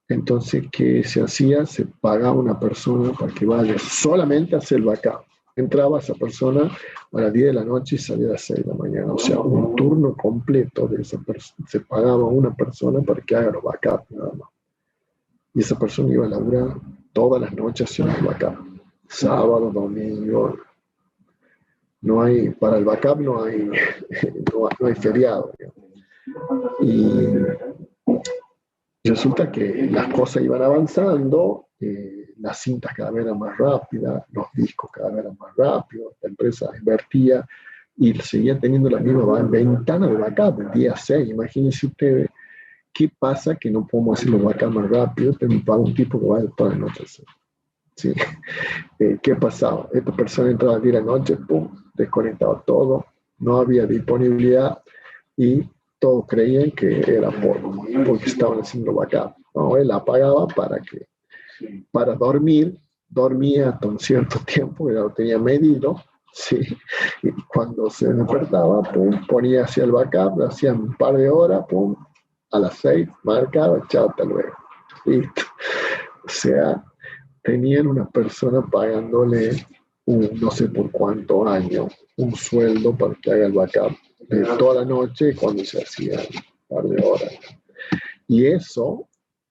Entonces, ¿qué se hacía? Se pagaba una persona para que vaya solamente a hacer el backup. Entraba esa persona a las 10 de la noche y salía a las 6 de la mañana. O sea, un turno completo de esa persona. Se pagaba a una persona para que haga los backups nada más. Y esa persona iba a laburar todas las noches haciendo el backup. Sábado, domingo. Para el backup no hay feriado. Y resulta que las cosas iban avanzando, las cintas cada vez eran más rápidas, los discos cada vez eran más rápidos, la empresa invertía y seguía teniendo la misma ventana de backup, el día 6. Imagínense ustedes qué pasa que no podemos hacer los backup más rápido, tenemos para un tipo que va de toda la noche. ¿Sí? ¿Qué pasaba? Esta persona entraba a 10 de la noche, pum, desconectaba todo, no había disponibilidad y todos creían que era porque estaban haciendo backup. No, él apagaba para dormir, dormía hasta un cierto tiempo, ya lo tenía medido, ¿sí? Y cuando se despertaba, pum, ponía hacia el backup, hacía un par de horas, pum, a las 6, marcaba, chao, hasta luego. Listo. O sea, tenían una persona pagándole no sé por cuántos años, un sueldo para que haga el backup. de toda la noche cuando se hacía un par de horas. Y eso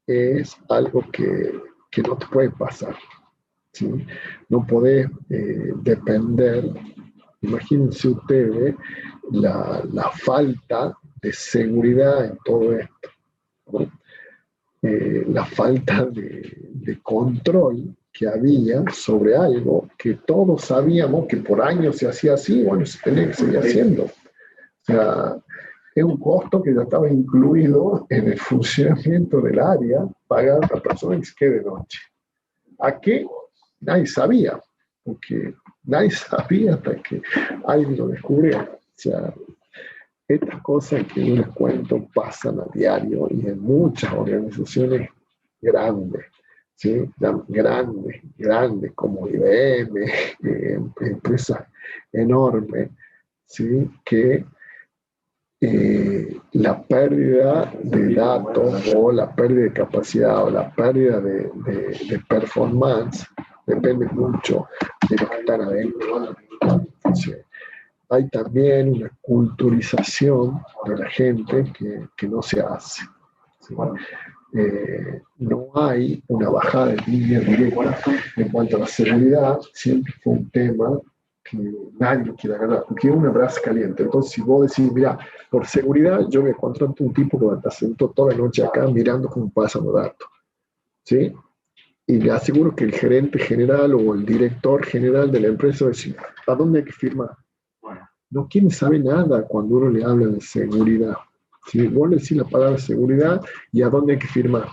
es algo que no te puede pasar, ¿sí? No podés depender. Imagínense ustedes la falta de seguridad en todo esto, ¿no? La falta de control que había sobre algo que todos sabíamos que por años se hacía así, bueno, se tenía que seguir haciendo. O sea, es un costo que ya estaba incluido en el funcionamiento del área, pagar a la persona que se quede de noche. ¿A qué? Nadie sabía, porque nadie sabía hasta que alguien lo descubrió. O sea, estas cosas que yo les cuento pasan a diario y en muchas organizaciones grandes, ¿sí? Grandes como IBM, empresas enormes, ¿sí? Que la pérdida de datos o la pérdida de capacidad o la pérdida de performance depende mucho de los que están adentro. ¿Sí? Hay también una culturización de la gente que no se hace. ¿Sí? No hay una bajada de línea directa en cuanto a la seguridad, siempre fue un tema que nadie lo quiere ganar, porque es una brasa caliente. Entonces, si vos decís, mira, por seguridad, yo me contrato un tipo que va a estar sentado toda la noche acá mirando cómo pasan los datos, ¿sí? Y le aseguro que el gerente general o el director general de la empresa va a decir, ¿a dónde hay que firmar? No, ¿quién sabe nada cuando uno le habla de seguridad? ¿Sí? Vos le decís la palabra seguridad y a dónde hay que firmar,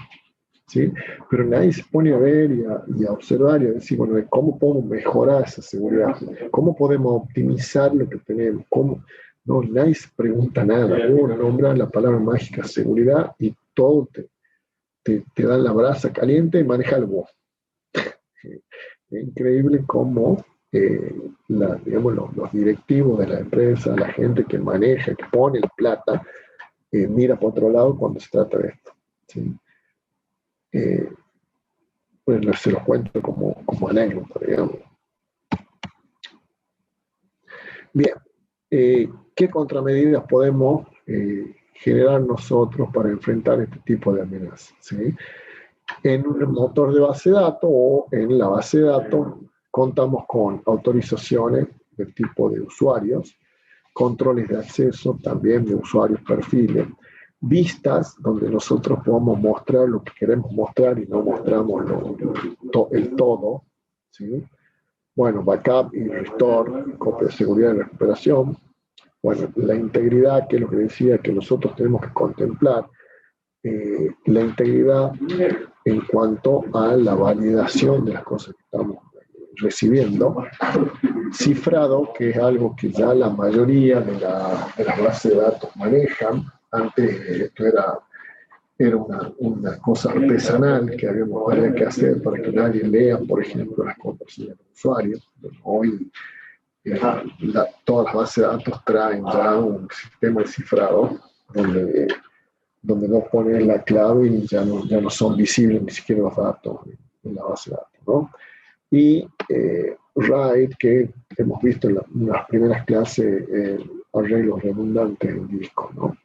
¿sí? Pero nadie se pone a ver y a observar y a decir, bueno, ¿cómo podemos mejorar esa seguridad? ¿Cómo podemos optimizar lo que tenemos? ¿Cómo? No, nadie se pregunta nada. Uno nombra la palabra mágica seguridad y todo te dan la brasa caliente y maneja el vos. Es increíble cómo digamos, los directivos de la empresa, la gente que maneja, que pone la plata, mira por otro lado cuando se trata de esto, ¿sí? Pues se los cuento como anécdota, digamos. Bien, ¿qué contramedidas podemos generar nosotros para enfrentar este tipo de amenazas? ¿Sí? En un motor de base de datos o en la base de datos contamos con autorizaciones del tipo de usuarios, controles de acceso también de usuarios, perfiles, vistas donde nosotros podamos mostrar lo que queremos mostrar y no mostramos el todo, ¿sí? Bueno, backup y restore, copia de seguridad y recuperación. Bueno, la integridad, que es lo que decía que nosotros tenemos que contemplar, la integridad en cuanto a la validación de las cosas que estamos recibiendo, cifrado, que es algo que ya la mayoría de las bases de datos manejan. Antes esto era una cosa artesanal que había que hacer para que nadie lea, por ejemplo, las conversaciones del usuario. Hoy todas las bases de datos traen ya un sistema de cifrado donde no pones la clave y ya no son visibles ni siquiera los datos en la base de datos, ¿no? Y RAID, que hemos visto en las primeras clases, arreglos redundantes en disco, ¿no?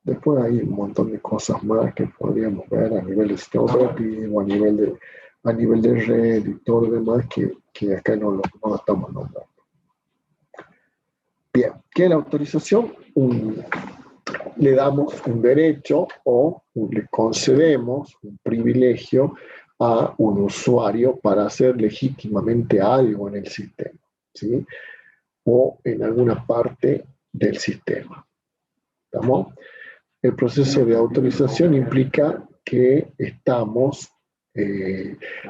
Después hay un montón de cosas más que podríamos ver a nivel de sistema operativo, a nivel de red y todo lo demás que acá no lo estamos nombrando. Bien, ¿qué es la autorización? Le damos un derecho o le concedemos un privilegio a un usuario para hacer legítimamente algo en el sistema, ¿sí? O en alguna parte del sistema. ¿Estamos? El proceso de autorización implica que estamos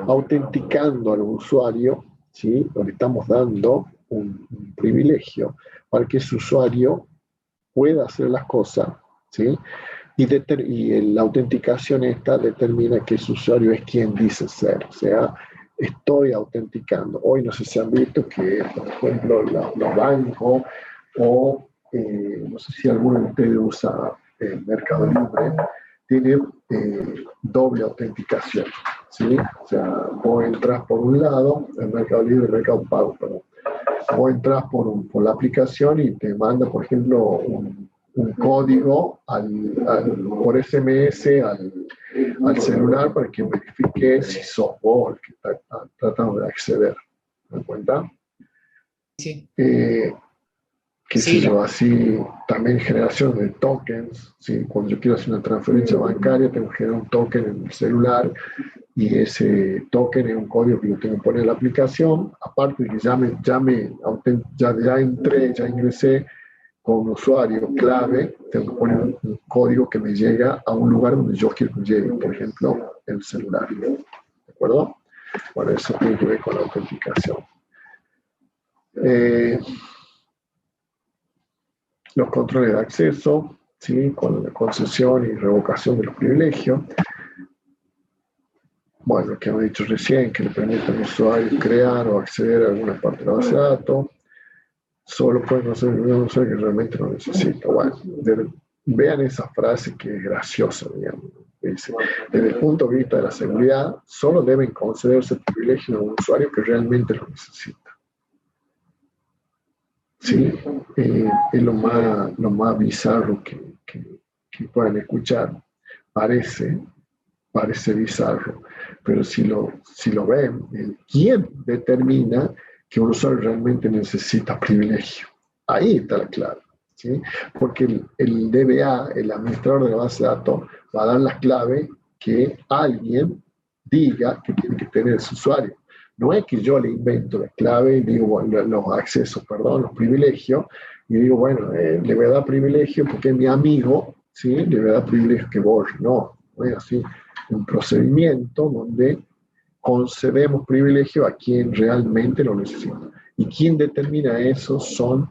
autenticando al usuario, ¿sí? O le estamos dando un privilegio para que ese usuario pueda hacer las cosas, ¿sí? Y la autenticación esta determina que ese usuario es quien dice ser. O sea, estoy autenticando. Hoy no sé si han visto que, por ejemplo, los bancos o no sé si alguno de ustedes usa Mercado Libre, tienen doble autenticación, ¿sí? O sea, vos entras por un lado, el Mercado Libre, el Mercado Pago, perdón. Vos entras por la aplicación y te manda, por ejemplo, un código por SMS al celular para que verifique si sos vos el que está tratando de acceder. ¿Me das cuenta? Sí. Qué sé yo, así también generación de tokens, ¿sí? Cuando yo quiero hacer una transferencia bancaria tengo que generar un token en el celular y ese token es un código que yo tengo que poner en la aplicación, aparte de que ya ingresé con un usuario clave, tengo que poner un código que me llega a un lugar donde yo quiero que llegue, por ejemplo, el celular. ¿De acuerdo? Bueno, eso tiene que ver con la autenticación. Los controles de acceso, ¿sí? Con la concesión y revocación de los privilegios. Bueno, lo que hemos dicho recién, que le permite al usuario crear o acceder a alguna parte de la base de datos. Solo pueden hacer un usuario que realmente lo necesita. Bueno, vean esa frase que es graciosa, digamos. Dice, desde el punto de vista de la seguridad, solo deben concederse privilegios a un usuario que realmente lo necesita. Sí, es lo más bizarro que puedan escuchar. Parece bizarro, pero si lo ven, ¿quién determina que un usuario realmente necesita privilegio? Ahí está la clave, ¿sí? Porque el DBA, el administrador de la base de datos, va a dar la clave que alguien diga que tiene que tener ese usuario. No es que yo le invento la clave y digo, bueno, los accesos, perdón, los privilegios, y digo, bueno, le voy a dar privilegio porque es mi amigo, ¿sí? Le voy a dar privilegio que borre. No es así. Un procedimiento donde concedemos privilegio a quien realmente lo necesita. Y quien determina eso son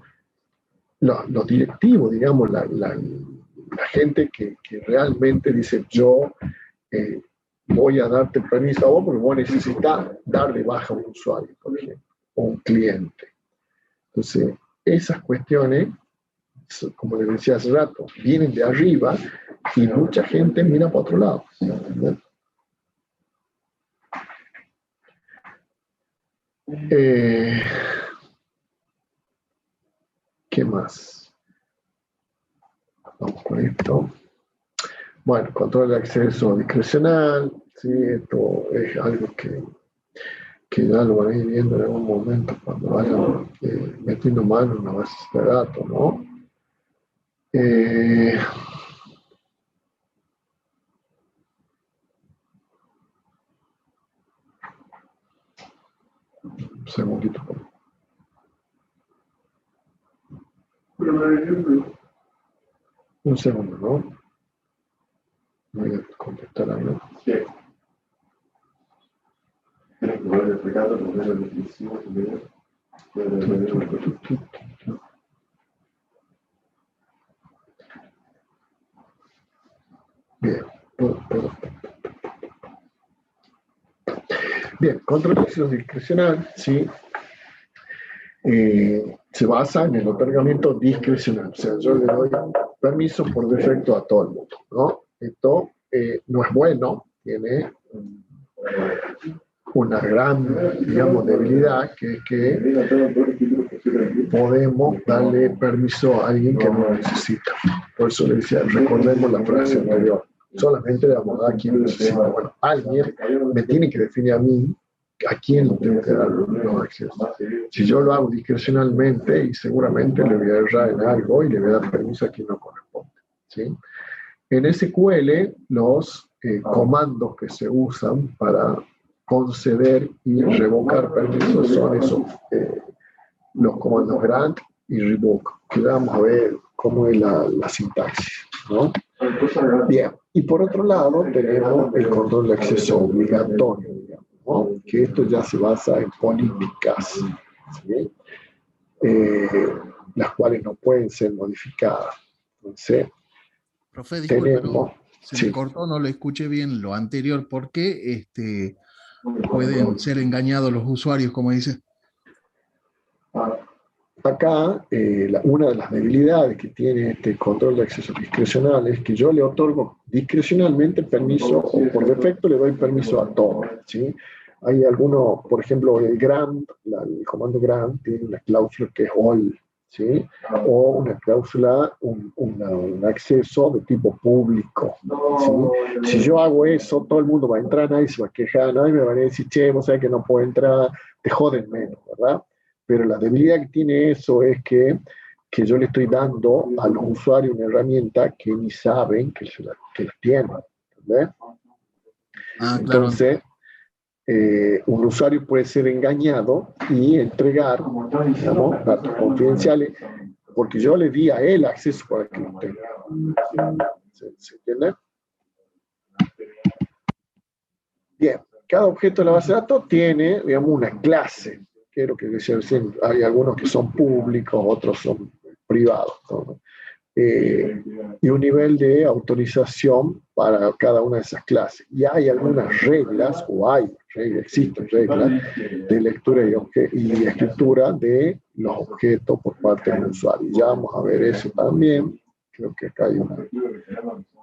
los directivos, digamos, la gente que realmente dice, yo voy a darte permiso a vos porque vos necesitas dar de baja a un usuario, por ejemplo, o un cliente. Entonces, esas cuestiones, como les decía hace rato, vienen de arriba y mucha gente mira para otro lado. ¿Entendés? ¿Qué más? Vamos con esto. Bueno, control de acceso discrecional. Sí, esto es algo que ya lo van a ir viendo en algún momento cuando vayan metiendo mano en una base de datos, ¿no? Un segundito. Un segundo, ¿no? Voy a contestar algo. Sí. Bien. Bien, control de acceso discrecional, ¿sí? Se basa en el otorgamiento discrecional. O sea, yo le doy permiso por defecto a todo el mundo, ¿no? Esto no es bueno, tiene una gran, digamos, debilidad, que es que podemos darle permiso a alguien que no lo necesita. Por eso le decía, recordemos la frase anterior, solamente le vamos a dar a quien lo necesita. Bueno, alguien me tiene que definir a mí a quién le tengo que dar los accesos. Si yo lo hago discrecionalmente, y seguramente le voy a errar en algo y le voy a dar permiso a quien no corresponde, ¿sí? En SQL, los comandos que se usan para conceder y revocar permisos son esos, los comandos grant y revoke, que vamos a ver cómo es la sintaxis, ¿no? Bien, y por otro lado tenemos el control de acceso obligatorio, digamos, ¿no? Que esto ya se basa en políticas, ¿sí? Las cuales no pueden ser modificadas. Entonces, profe, disculpe, tenemos, se me cortó, no le escuché bien lo anterior. ¿Por qué pueden ser engañados los usuarios, como dice? Acá, una de las debilidades que tiene este control de acceso discrecional es que yo le otorgo discrecionalmente permiso, o por defecto le doy permiso a todo, ¿sí? Hay algunos, por ejemplo, el grant, el comando grant tiene una cláusula que es all, ¿sí? O una cláusula, un acceso de tipo público, ¿sí? Si yo hago eso, todo el mundo va a entrar, nadie se va a quejar, nadie me va a decir, che, vos sabés que no puedo entrar, te joden menos, ¿verdad? Pero la debilidad que tiene eso es que yo le estoy dando a los usuarios una herramienta que ni saben que la tienen, ¿entendés? Ah, claro. Entonces, un usuario puede ser engañado y entregar, digamos, datos confidenciales, porque yo le di a él acceso para que lo tenga. ¿Se entiende? Bien, cada objeto de la base de datos tiene, digamos, una clase, que es lo que decía recién, hay algunos que son públicos, otros son privados, ¿no? Y un nivel de autorización para cada una de esas clases. Y hay algunas reglas, existen reglas de lectura y escritura de los objetos por parte del usuario. Ya vamos a ver eso también. Creo que acá hay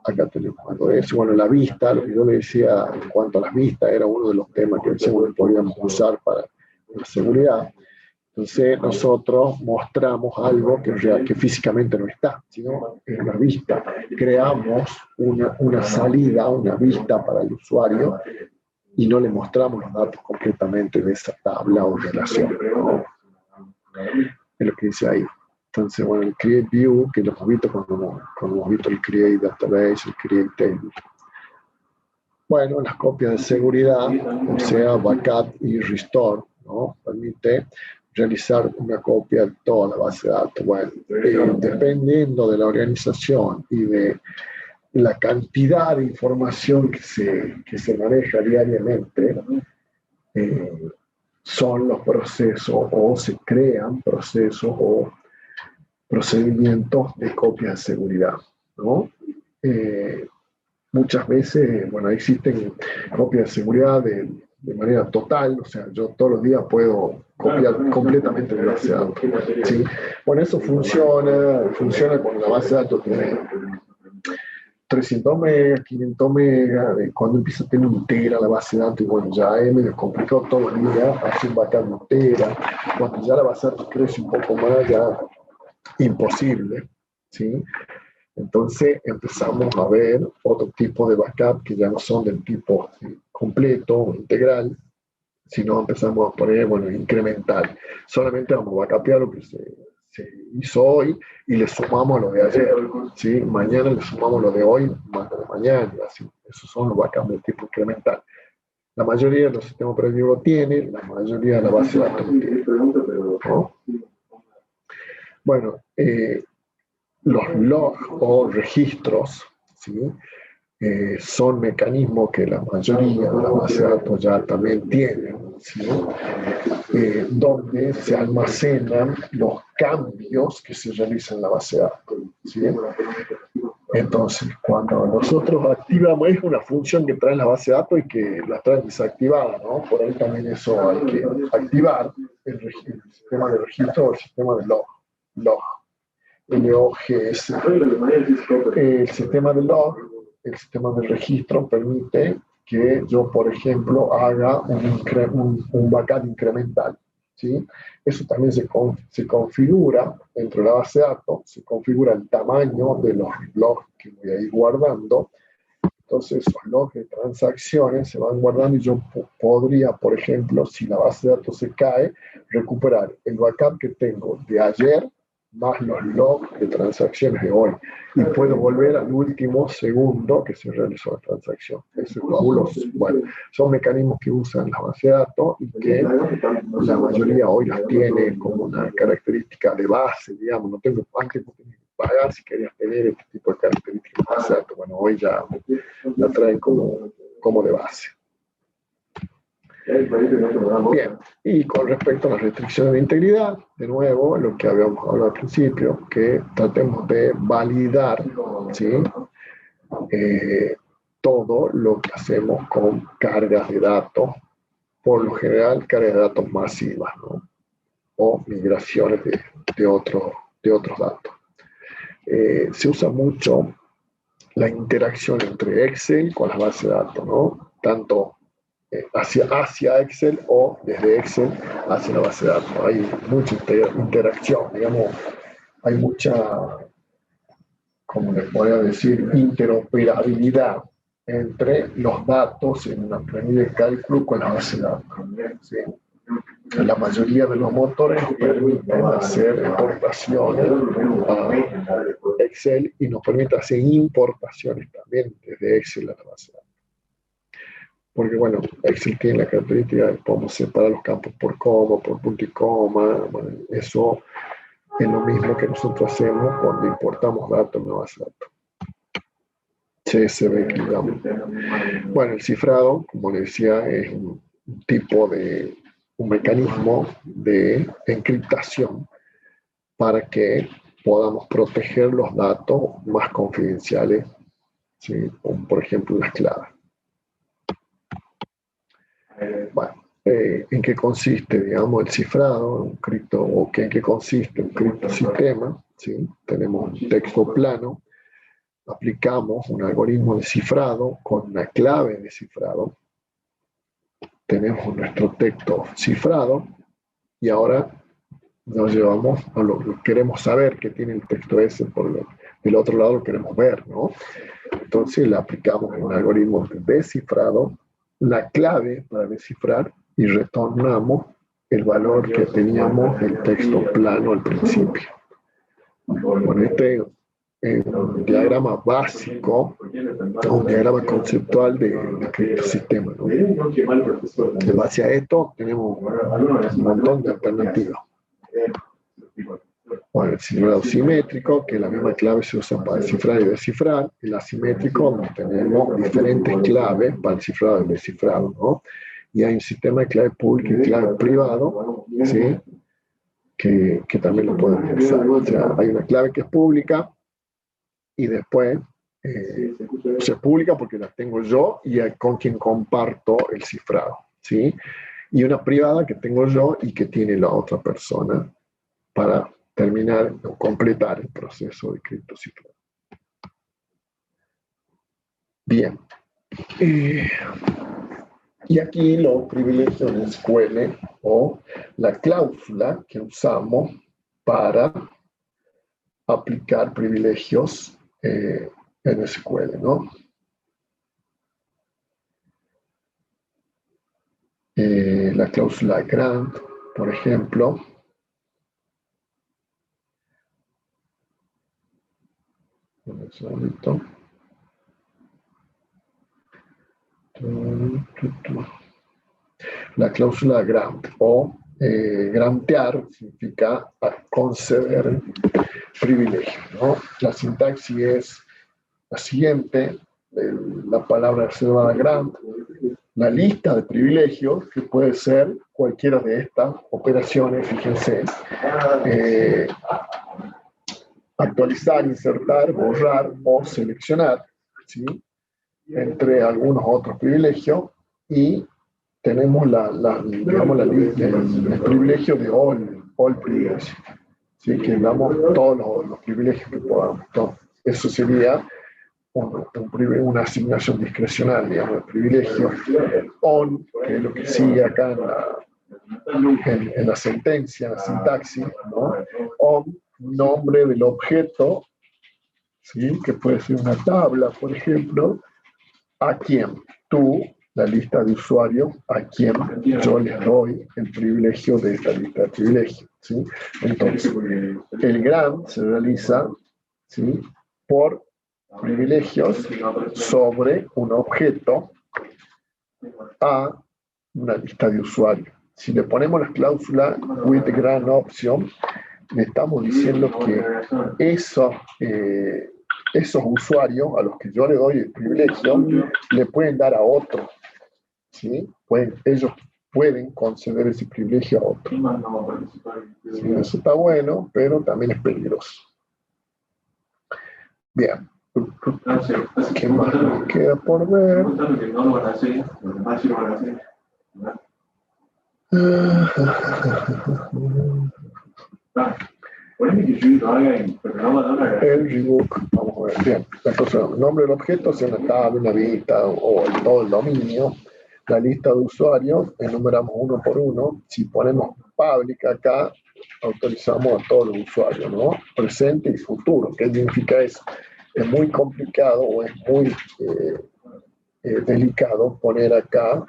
acá tenemos algo de eso. Bueno, la vista, lo que yo le decía en cuanto a las vistas, era uno de los temas que decíamos que podríamos usar para la seguridad. Entonces nosotros mostramos algo que físicamente no está, sino en una vista. Creamos una salida, una vista para el usuario y no le mostramos los datos completamente de esa tabla o relación, ¿no? Es lo que dice ahí. Entonces, bueno, el Create View, que lo hemos visto cuando hemos visto el Create Database, el Create Table. Bueno, las copias de seguridad, o sea, backup y restore, ¿no? Permite realizar una copia de toda la base de datos. Bueno, dependiendo de la organización y de la cantidad de información que se maneja diariamente, son los procesos o se crean procesos o procedimientos de copia de seguridad, ¿no? Muchas veces, bueno, existen copias de seguridad de manera total, o sea, yo todos los días puedo copiar completamente la base de datos, ¿sí? Bueno, eso funciona cuando la base de datos tiene 300 megas, 500 megas, cuando empieza a tener un tera la base de datos, y bueno, ya es medio complicado todo el día, hacer un backup de un tera, cuando ya la base de datos crece un poco más, ya imposible, ¿sí? Entonces empezamos a ver otro tipo de backup que ya no son del tipo completo o integral, sino empezamos a poner, bueno, incremental. Solamente vamos a backupear lo que se hizo hoy y le sumamos lo de ayer, ¿sí? Mañana le sumamos lo de hoy, más lo de mañana, así. Esos son los backups del tipo incremental. La mayoría de los sistemas operativos lo tienen, la mayoría de la base de datos lo tiene, ¿no? Bueno, los logs o registros, ¿sí? Son mecanismos que la mayoría de las bases de datos ya también tienen, ¿sí? Donde se almacenan los cambios que se realizan en la base de datos, ¿sí? Entonces, cuando nosotros activamos, es una función que trae la base de datos y que la trae desactivada, ¿no? Por ahí también eso hay que activar el sistema de registro o el sistema de log. LOGS. El sistema de log, el sistema de registro permite que yo, por ejemplo, haga un backup incremental, ¿sí? Eso también se configura dentro de la base de datos, se configura el tamaño de los logs que voy a ir guardando. Entonces, esos logs de transacciones se van guardando y yo podría, por ejemplo, si la base de datos se cae, recuperar el backup que tengo de ayer más los logs de transacciones de hoy. Y puedo volver al último segundo que se realizó la transacción. Eso es fabuloso. Bueno, son mecanismos que usan la base de datos y que la mayoría hoy las tiene como una característica de base, digamos. No tengo antes que pagar si querías tener este tipo de características de base de datos. Bueno, hoy ya la traen como de base. Bien, y con respecto a las restricciones de integridad, de nuevo, lo que habíamos hablado al principio, que tratemos de validar, ¿sí? Todo lo que hacemos con cargas de datos, por lo general cargas de datos masivas, ¿no? O migraciones de otros datos. Se usa mucho la interacción entre Excel con las bases de datos, ¿no? Tanto hacia Excel o desde Excel hacia la base de datos. Hay mucha interacción, digamos, hay mucha, como les podría decir, interoperabilidad entre los datos en una planilla de cálculo con la base de datos. ¿Sí? La mayoría de los motores permiten hacer exportaciones a Excel y nos permite hacer importaciones también desde Excel a la base de datos. Porque, bueno, Excel tiene la característica de que podemos separar los campos por coma, por punto y coma. Bueno, eso es lo mismo que nosotros hacemos cuando importamos datos en una base de datos. CSV, que digamos. Bueno, el cifrado, como les decía, es un tipo de un mecanismo de encriptación para que podamos proteger los datos más confidenciales, ¿sí? Como por ejemplo las claves. Bueno, ¿en qué consiste, digamos, el cifrado, un cripto, o en qué consiste un criptosistema? ¿Sí? Tenemos un texto plano, aplicamos un algoritmo de cifrado con una clave de cifrado, tenemos nuestro texto cifrado y ahora nos llevamos a lo que queremos saber que tiene el texto ese, del otro lado lo queremos ver, ¿no? Entonces le aplicamos un algoritmo de descifrado, la clave para descifrar y retornamos el valor que teníamos del texto plano al principio. Bueno, este es un diagrama básico, un diagrama conceptual de criptosistema, ¿no? En base a esto tenemos un montón de alternativas. Bueno, el cifrado simétrico, que la misma clave se usa para descifrar y descifrar. El asimétrico, donde tenemos diferentes claves para el cifrado y descifrado, ¿no? Y hay un sistema de clave pública y clave privado, ¿sí? Que también lo podemos usar. O sea, hay una clave que es pública y después es pública porque la tengo yo y con quien comparto el cifrado, ¿sí? Y una privada que tengo yo y que tiene la otra persona para terminar o completar el proceso de criptocifrado. Bien. Y aquí los privilegios de SQL o la cláusula que usamos para aplicar privilegios en SQL, ¿no? La cláusula grant, por ejemplo. Un segundito. La cláusula grant o grantear significa conceder privilegio, ¿no? La sintaxis es la siguiente, la palabra reservada grant, la lista de privilegios, que puede ser cualquiera de estas operaciones, fíjense, actualizar, insertar, borrar o seleccionar, ¿sí? Entre algunos otros privilegios, y tenemos digamos, el privilegio de all privilegios, ¿sí? Que damos todos los privilegios que podamos. Entonces, eso sería una asignación discrecional, digamos, de privilegio. On, que es lo que sigue acá en la sentencia, en la sintaxis, ¿no? On, nombre del objeto, ¿sí? Que puede ser una tabla, por ejemplo, a quien tú, la lista de usuarios, a quien yo les doy el privilegio de esta lista de privilegios, ¿sí? Entonces, el grant se realiza, ¿sí? Por privilegios sobre un objeto a una lista de usuarios. Si le ponemos la cláusula with grant option, le estamos diciendo que esos usuarios a los que yo le doy el privilegio le pueden dar a otro, ¿sí? Ellos pueden conceder ese privilegio a otro. Sí, eso está bueno, pero también es peligroso. Bien. ¿Qué más nos queda por ver? El rebook, vamos a bien, la cláusula, el nombre del objeto, sea una tabla, una vista o todo el dominio. La lista de usuarios, enumeramos uno por uno. Si ponemos public acá, autorizamos a todos los usuarios, ¿no? Presente y futuro. ¿Qué significa eso? Es muy complicado o es muy delicado poner acá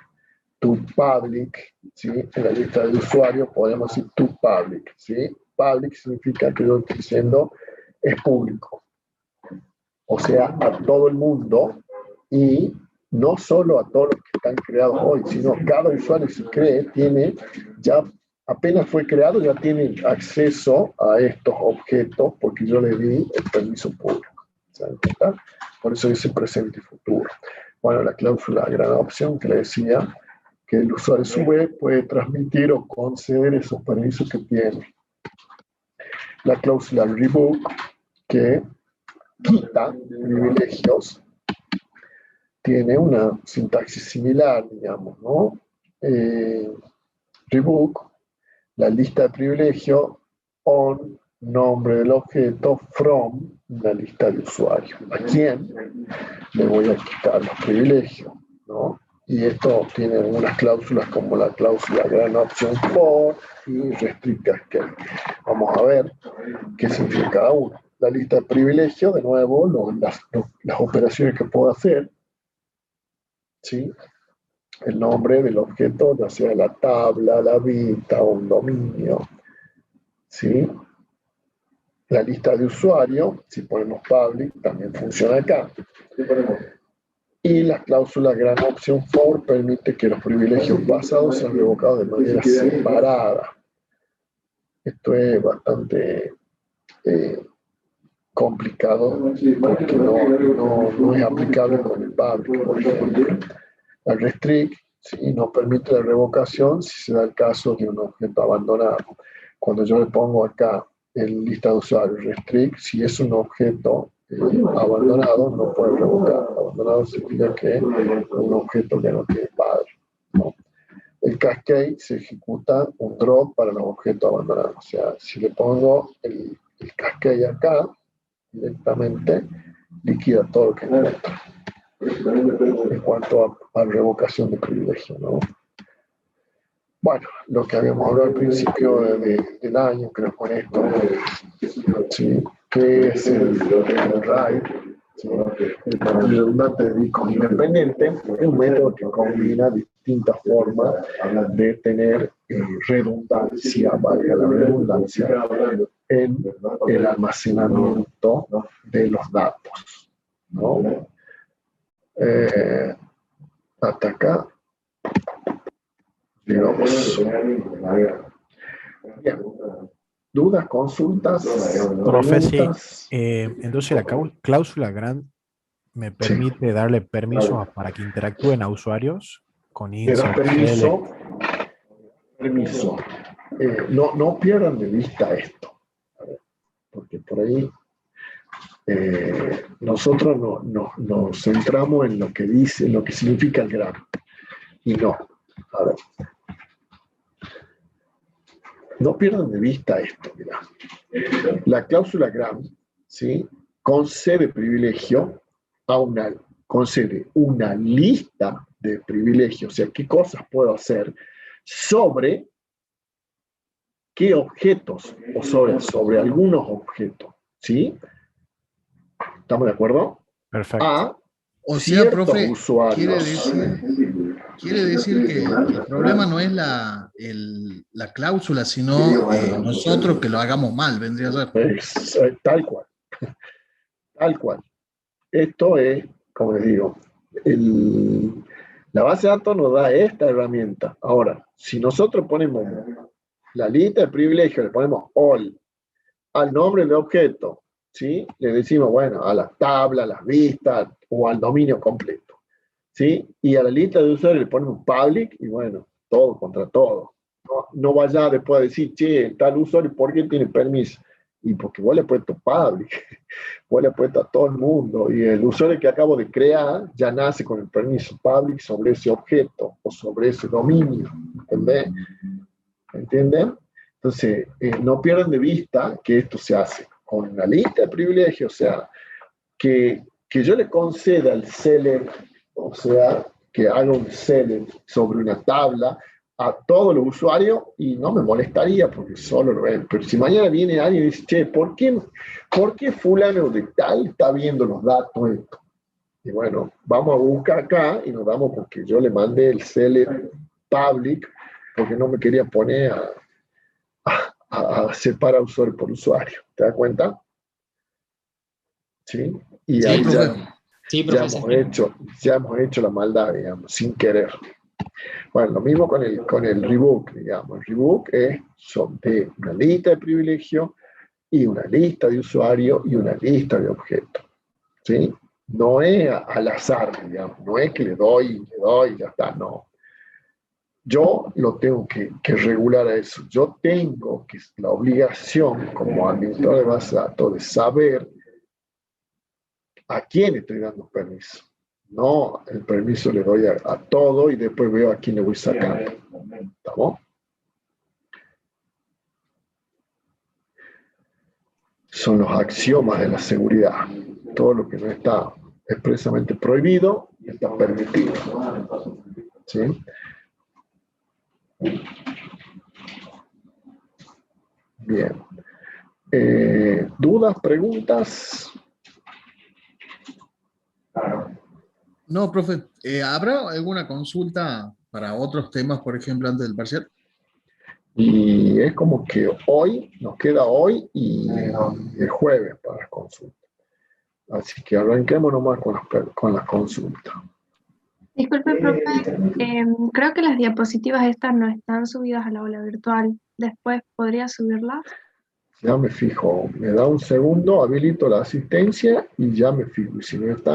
to public, ¿sí? En la lista de usuarios podemos decir to public, ¿sí? Public significa que yo estoy diciendo es público. O sea, a todo el mundo y no solo a todos los que están creados hoy, sino cada usuario que se cree tiene, ya apenas fue creado, ya tiene acceso a estos objetos porque yo le di el permiso público. ¿Saben qué tal? Por eso dice presente y futuro. Bueno, la cláusula gran opción que le decía que el usuario a su vez puede transmitir o conceder esos permisos que tiene. La cláusula revoke que quita privilegios tiene una sintaxis similar, digamos, ¿no? Revoke, la lista de privilegios, on, nombre del objeto, from, la lista de usuarios. ¿A quién le voy a quitar los privilegios? ¿No? Y esto tiene algunas cláusulas como la cláusula gran option for y restrict cascade. Vamos a ver qué significa cada uno. La lista de privilegios, de nuevo, las operaciones que puedo hacer, ¿sí? El nombre del objeto, ya sea la tabla, la vista o un dominio, ¿sí? La lista de usuario, si ponemos public, también funciona acá. Y la cláusula gran option for permite que los privilegios pasados sean revocados de manera separada. Esto es bastante complicado porque no es aplicable con el public, por ejemplo. La restrict, ¿sí? No permite la revocación si se da el caso de un objeto abandonado. Cuando yo le pongo acá en lista de usuarios restrict, si es un objeto abandonado, no puede revocar. Abandonado significa que es un objeto que no tiene padre, ¿no? El cascade se ejecuta un drop para los objetos abandonados. O sea, si le pongo el cascade acá, directamente liquida todo lo que encuentra. En cuanto a revocación de privilegio, ¿no? Bueno, lo que habíamos hablado al principio del año, creo con esto, ¿sí? Que es el RAID, ¿sí? El redundante de discos independientes, es un método que combina distintas formas de tener redundancia, valga la redundancia, en el almacenamiento de los datos, ¿no? Hasta acá. Digamos. Bien. ¿Dudas, consultas? Profe, sí. Entonces la cláusula grant me permite darle permiso para que interactúen a usuarios con insert. Permiso. No pierdan de vista esto, porque por ahí nosotros nos centramos en lo que dice, en lo que significa el grant, y no. A ver. No pierdan de vista esto, mirá. La cláusula grant, ¿sí? Concede privilegio concede una lista de privilegios, o sea, qué cosas puedo hacer sobre qué objetos, o sobre algunos objetos, ¿sí? ¿Estamos de acuerdo? Perfecto. O sea, profe, usuarios. quiere decir que el problema no es la cláusula, sino nosotros que lo hagamos mal, vendría a ser. Tal cual. Tal cual. Esto es, como les digo, la base de datos nos da esta herramienta. Ahora, si nosotros ponemos la lista de privilegios, le ponemos all al nombre del objeto, ¿sí? Le decimos, bueno, a la tabla, a las vistas o al dominio completo, ¿sí? Y a la lista de usuarios le ponemos public y bueno, todo contra todo. No vaya después a decir, che, tal usuario, ¿por qué tiene permiso? Y porque vos le has puesto public, vos le has puesto a todo el mundo, y el usuario que acabo de crear ya nace con el permiso public sobre ese objeto o sobre ese dominio, ¿entienden? Entonces, no pierdan de vista que esto se hace con una lista de privilegios, o sea, que yo le conceda el select, o sea, que haga un select sobre una tabla a todos los usuarios y no me molestaría porque solo lo ven. Pero si mañana viene alguien y dice, che, ¿por qué fulano de tal está viendo los datos esto? Y bueno, vamos a buscar acá y nos damos porque yo le mandé el select public porque no me quería poner a separar usuario por usuario. ¿Te das cuenta? ¿Sí? Y Sí, ahí profe. Sí, ya profesor. hemos hecho la maldad, digamos, sin querer. Bueno, lo mismo con el rebook, digamos. El rebook son de una lista de privilegios y una lista de usuarios y una lista de objetos. ¿Sí? No es al azar, digamos. No es que le doy y ya está, no. Yo lo tengo que regular a eso. Yo tengo la obligación, como administrador de base de datos, de saber a quién estoy dando permiso. No, el permiso le doy a todo y después veo a quién le voy sacando. ¿Estamos? Son los axiomas de la seguridad. Todo lo que no está expresamente prohibido está permitido. ¿Sí? Bien. ¿Dudas, preguntas? No, profe, ¿habrá alguna consulta para otros temas, por ejemplo, antes del parcial? Y es como que hoy, nos queda hoy y el jueves para las consultas. Así que arranquemos nomás con las consultas. Disculpe, profe, creo que las diapositivas estas no están subidas a la aula virtual. Después, ¿podría subirlas? Ya me fijo, me da un segundo, habilito la asistencia y ya me fijo. Y si no está,